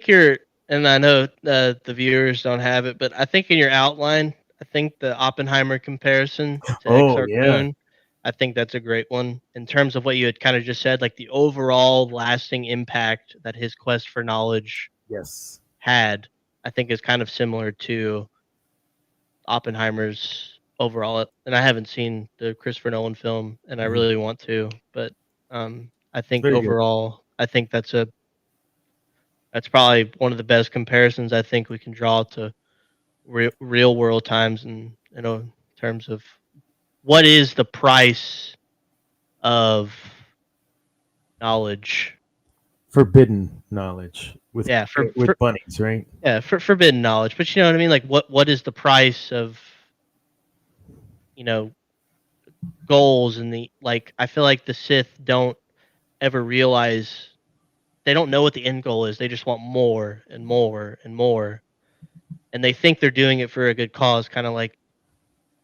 you're, and I know the viewers don't have it, but I think in your outline, I think the Oppenheimer comparison to Exar Kun, I think that's a great one in terms of what you had kind of just said, like the overall lasting impact that his quest for knowledge had. I think is kind of similar to Oppenheimer's overall. And I haven't seen the Christopher Nolan film, and I really want to, but I think overall, I think that's probably one of the best comparisons I think we can draw to real world times, and in terms of what is the price of knowledge, forbidden knowledge with bunnies, right? Yeah, for forbidden knowledge, but you know what I mean. Like, what is the price of goals and I feel like the Sith don't ever realize. They don't know what the end goal is. They just want more and more and more. And they think they're doing it for a good cause, kind of like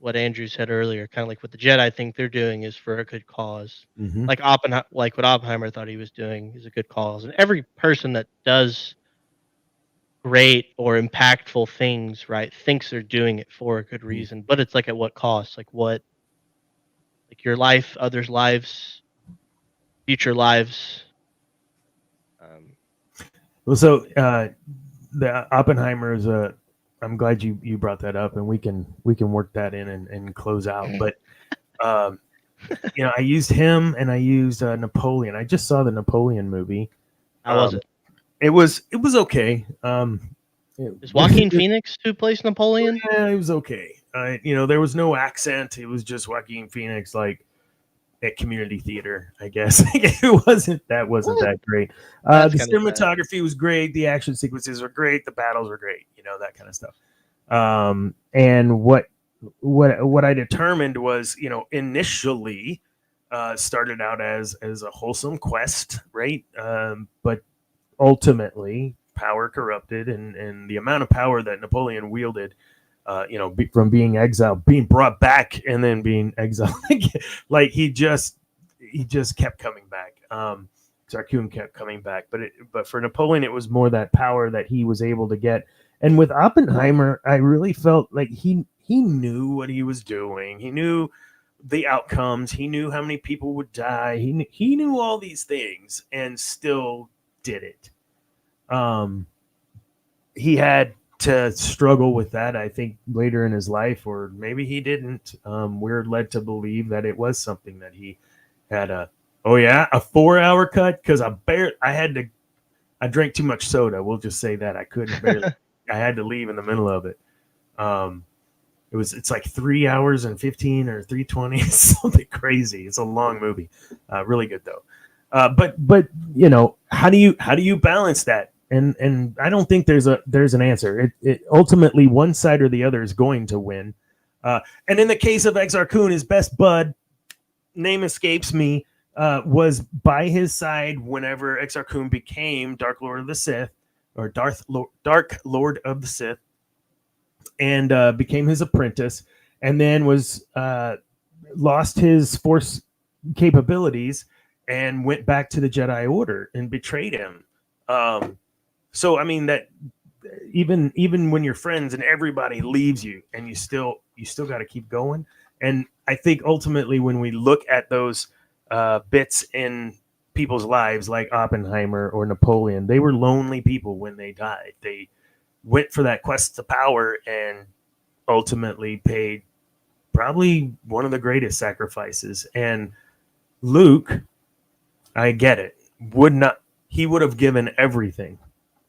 what Andrew said earlier, kind of like what the Jedi think they're doing is for a good cause. Mm-hmm. Like what Oppenheimer thought he was doing is a good cause. And every person that does great or impactful things, right, thinks they're doing it for a good reason. But it's like at what cost? Like your life, others' lives, future lives. Well, so the Oppenheimer is I'm glad you brought that up, and we can work that in and close out. But I used him and I used Napoleon. I just saw the Napoleon movie. How was it? It was okay. Is Joaquin Phoenix who plays Napoleon? Yeah, it was okay. There was no accent. It was just Joaquin Phoenix, like at community theater, I guess. It wasn't that great. The cinematography was great. The action sequences were great. The battles were great. That kind of stuff. And what I determined was, initially started out as a wholesome quest, right? But ultimately, power corrupted, and the amount of power that Napoleon wielded. From being exiled, being brought back, and then being exiled, like he just kept coming back. Exar Kun kept coming back, but for Napoleon, it was more that power that he was able to get. And with Oppenheimer, I really felt like he knew what he was doing. He knew the outcomes. He knew how many people would die. He knew all these things, and still did it. He had to struggle with that, I think, later in his life, or maybe he didn't. We're led to believe that it was something that he had a 4-hour cut, because I drank too much soda. We'll just say that I couldn't barely. I had to leave in the middle of it. It's like 3 hours and 15 or 3:20, something crazy. It's a long movie, really good though. But how do you balance that? And I don't think there's an answer. It ultimately, one side or the other is going to win. And in the case of Exar Kun, his best bud, name escapes me, was by his side whenever Exar Kun became Dark Lord of the Sith. or Dark Lord of the Sith, and became his apprentice, and then was lost his Force capabilities and went back to the Jedi Order and betrayed him. So I mean that even when your friends and everybody leaves you, and you still got to keep going. And I think ultimately, when we look at those bits in people's lives, like Oppenheimer or Napoleon, they were lonely people when they died. They went for that quest to power and ultimately paid probably one of the greatest sacrifices. And Luke, I get it, he would have given everything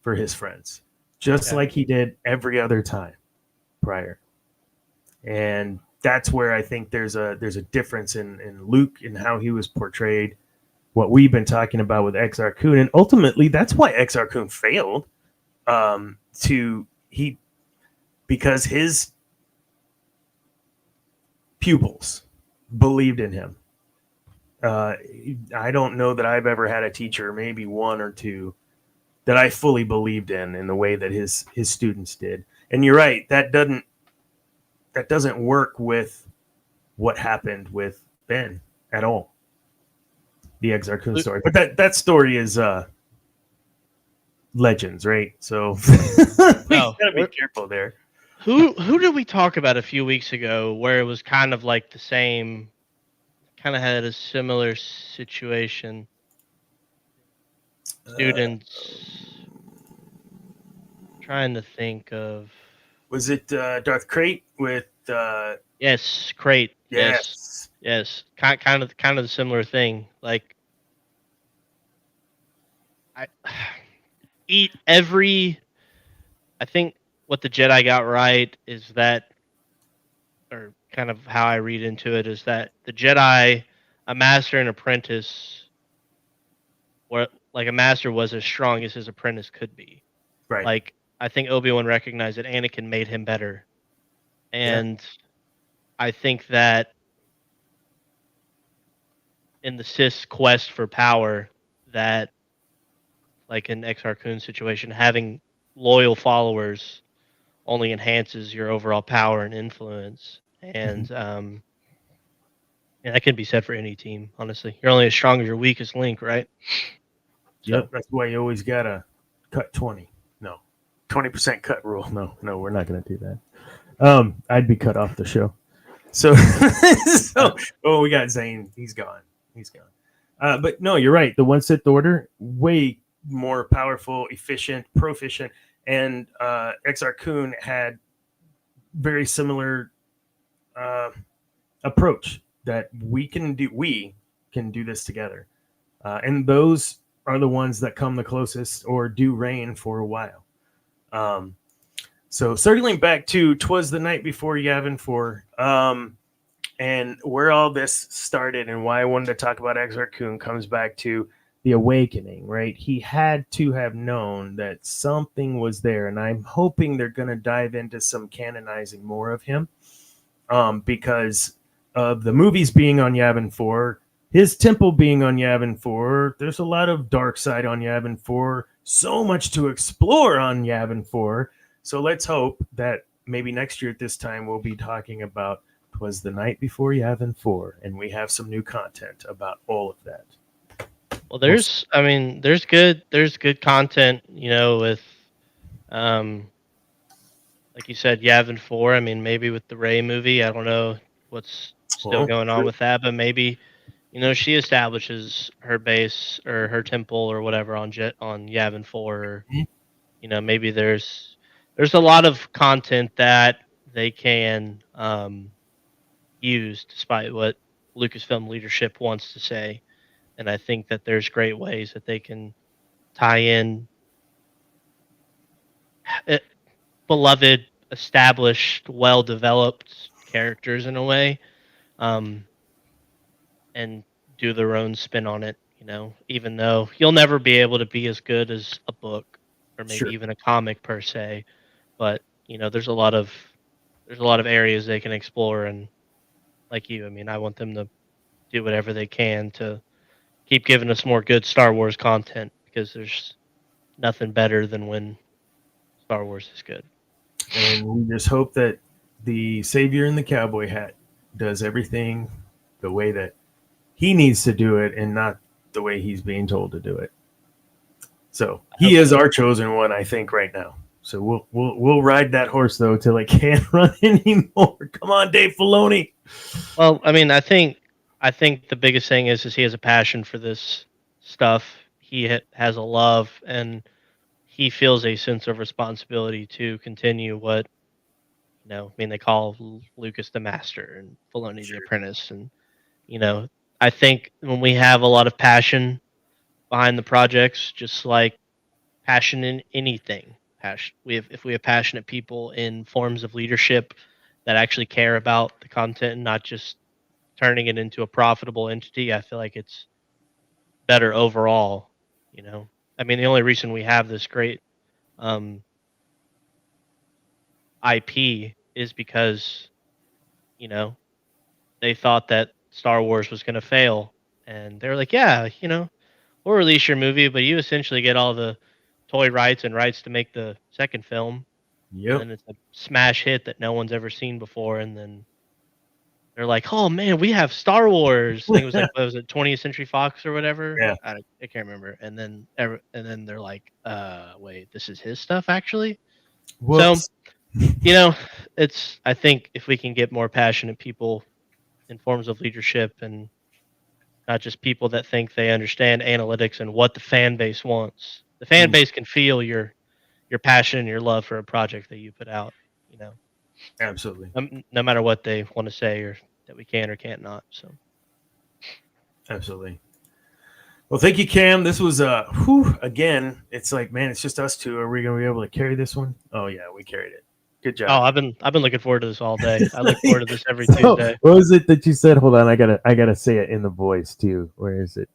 for his friends, just like he did every other time prior. And that's where I think there's a difference in Luke and how he was portrayed, what we've been talking about with Exar Kun. And ultimately that's why Exar Kun failed, because his pupils believed in him. I don't know that I've ever had a teacher, maybe one or two, that I fully believed in the way that his students did. And you're right, that doesn't work with what happened with Ben at all. The Exar Kun story. But that story is legends, right? So we gotta be careful there. Who did we talk about a few weeks ago where it was kind of like the same, kind of had a similar situation? Students, trying to think of. Was it Darth Crate with? Yes, Crate. Yes. Yes. Kind of the similar thing. Like, I eat every. I think what the Jedi got right is that, or kind of how I read into it, is that the Jedi, a master and apprentice, where like a master was as strong as his apprentice could be. Right. Like, I think Obi-Wan recognized that Anakin made him better, and I think that in the Sith's quest for power, that like in Exar Kun's situation, having loyal followers only enhances your overall power and influence. And that can be said for any team, honestly. You're only as strong as your weakest link, right? Yep, that's why you always gotta cut 20. No, 20% cut rule. No, we're not gonna do that. I'd be cut off the show. So, we got Zane. He's gone. But no, you're right. The one Sith Order, way more powerful, efficient, proficient, and Exar Kun had very similar approach that we can do this together, and those are the ones that come the closest or do reign for a while. So circling back to 'Twas the Night Before Yavin IV, and where all this started and why I wanted to talk about Exar Kun comes back to the awakening, right? He had to have known that something was there, and I'm hoping they're going to dive into some canonizing more of him, because of the movies being on Yavin 4, his temple being on Yavin 4. There's a lot of dark side on Yavin 4, so much to explore on Yavin 4. So let's hope that maybe next year at this time we'll be talking about 'Twas the Night Before Yavin 4, and we have some new content about all of that. Well, there's good content, with, like you said, Yavin 4. I mean, maybe with the Rey movie, I don't know what's still going on with that, but maybe, she establishes her base or her temple or whatever on Yavin 4. Or, maybe there's a lot of content that they can use, despite what Lucasfilm leadership wants to say. And I think that there's great ways that they can tie in beloved, established, well-developed characters in a way, and do their own spin on it. Even though you'll never be able to be as good as a book or maybe even a comic per se, but there's a lot of areas they can explore. And like you, I mean, I want them to do whatever they can to keep giving us more good Star Wars content, because nothing better than when Star Wars is good. And we just hope that the savior in the cowboy hat does everything the way that he needs to do it and not the way he's being told to do it. So I he hope is so. our chosen one, I think, right now. So we'll ride that horse though till it can't run anymore. Come on, Dave Filoni. Well, I mean, I think the biggest thing is he has a passion for this stuff. He has a love, and he feels a sense of responsibility to continue what I mean, they call Lucas the master and Filoni the Sure. apprentice, and you know, I think when we have a lot of passion behind the projects, just like passion in anything, passion. If we have passionate people in forms of leadership that actually care about the content and not just turning it into a profitable entity, I feel like it's better overall. I mean, the only reason we have this great um, IP is because you know they thought that Star Wars was going to fail, and they were like, "Yeah, we'll release your movie, but you essentially get all the toy rights and rights to make the second film." And Yep. then it's a smash hit that no one's ever seen before, and then they're like, "Oh man, we have Star Wars." I think it was like, what was it, 20th Century Fox or whatever? Yeah. I can't remember. And then they're like, wait, this is his stuff actually." So Whoops. you know, I think if we can get more passionate people in forms of leadership and not just people that think they understand analytics and what the fan base wants, the fan Mm, base can feel your passion and your love for a project that you put out. You know, absolutely. no matter what they want to say or that we can or can't not. So Absolutely. Well, thank you, Cam. This was again, it's like, man, it's just us two. Are we gonna be able to carry this one? Oh yeah, we carried it. Good oh, job. I've been looking forward to this all day. I look forward to this every So Tuesday. what was it that you said? Hold on, I gotta say it in the voice too. Where is it?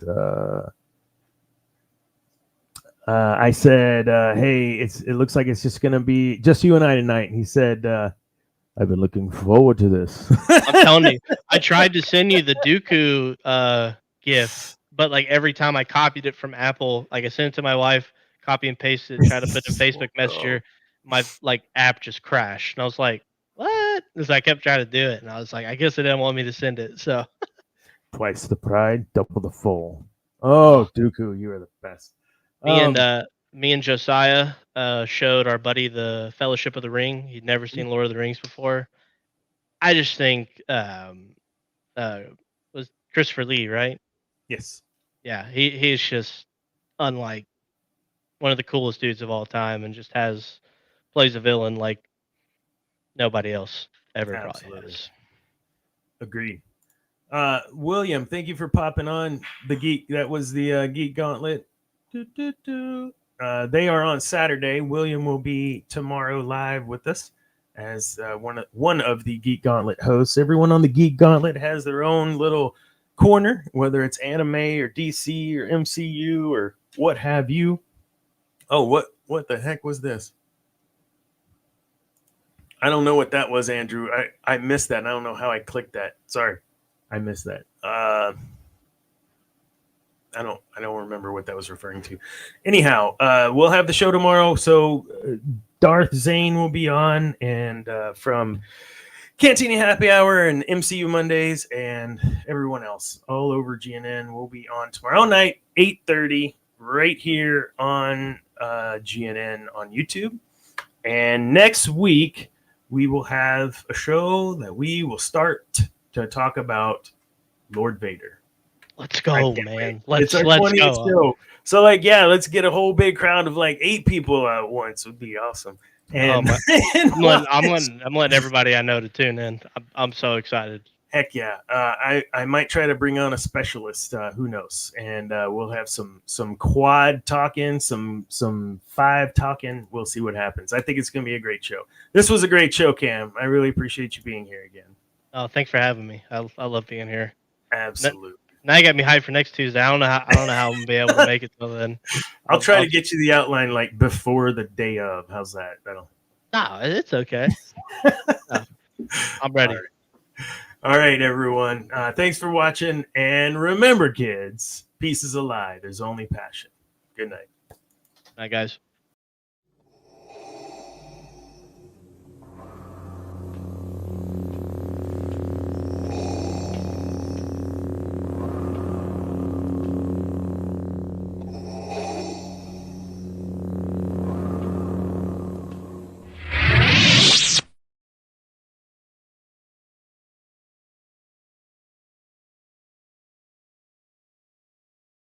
I said, hey, it looks like it's just gonna be just you and I tonight. And he said, I've been looking forward to this. I'm telling you, I tried to send you the Dooku GIF, but like every time I copied it from Apple, like I sent it to my wife, copy and paste it, try to put in Facebook Oh, Messenger, my like app just crashed, and I was like, "What?" Because I kept trying to do it, and I was like, "I guess it didn't want me to send it." So, twice the pride, double the fall. oh, Oh, Dooku, you are the best. me and Um, uh, me and Josiah showed our buddy the Fellowship of the Ring. He'd never seen Lord of the Rings before. I just think uh, was Christopher Lee, right? yes, Yeah, he's just unlike one of the coolest dudes of all time, and just plays a villain like nobody else ever probably absolutely has. agreed. William, thank you for popping on the geek. That was the Geek Gauntlet. Doo, doo, doo. They are on Saturday. William will be tomorrow live with us as one of the Geek Gauntlet hosts. Everyone on the Geek Gauntlet has their own little corner, whether it's anime or DC or MCU or what have you. Oh, what the heck was this? I don't know what that was, Andrew. I missed that. And I don't know how I clicked that. Sorry, I missed that. I don't remember what that was referring to. Anyhow, we'll have the show tomorrow. So Darth Zane will be on, and from Cantina Happy Hour and MCU Mondays, and everyone else all over GNN will be on tomorrow night, 8:30, right here on GNN on YouTube. And next week we will have a show that we will start to talk about Lord Vader. Let's I go, can't wait. man. It's Let's our let's 20th go. show. So, like, yeah, let's get a whole big crowd of like 8 people at once would be awesome. Oh And, my! and I'm letting everybody I know to tune in. I'm so excited. heck yeah, I might try to bring on a specialist. Who knows? And we'll have some quad talking, some five talking. We'll see what happens. I think it's going to be a great show. This was a great show, Cam. I really appreciate you being here again. Oh, thanks for having me. I love being here. N- Absolutely. Now you got me hyped for next Tuesday. I don't know how I'm gonna be able to make it till then. I'll try I'll to get you the outline like before the day of. How's that? That'll. no, it's okay. No, I'm All ready. right. All right, everyone. Thanks for watching. And remember, kids, peace is a lie. There's only passion. Good night. Night, guys.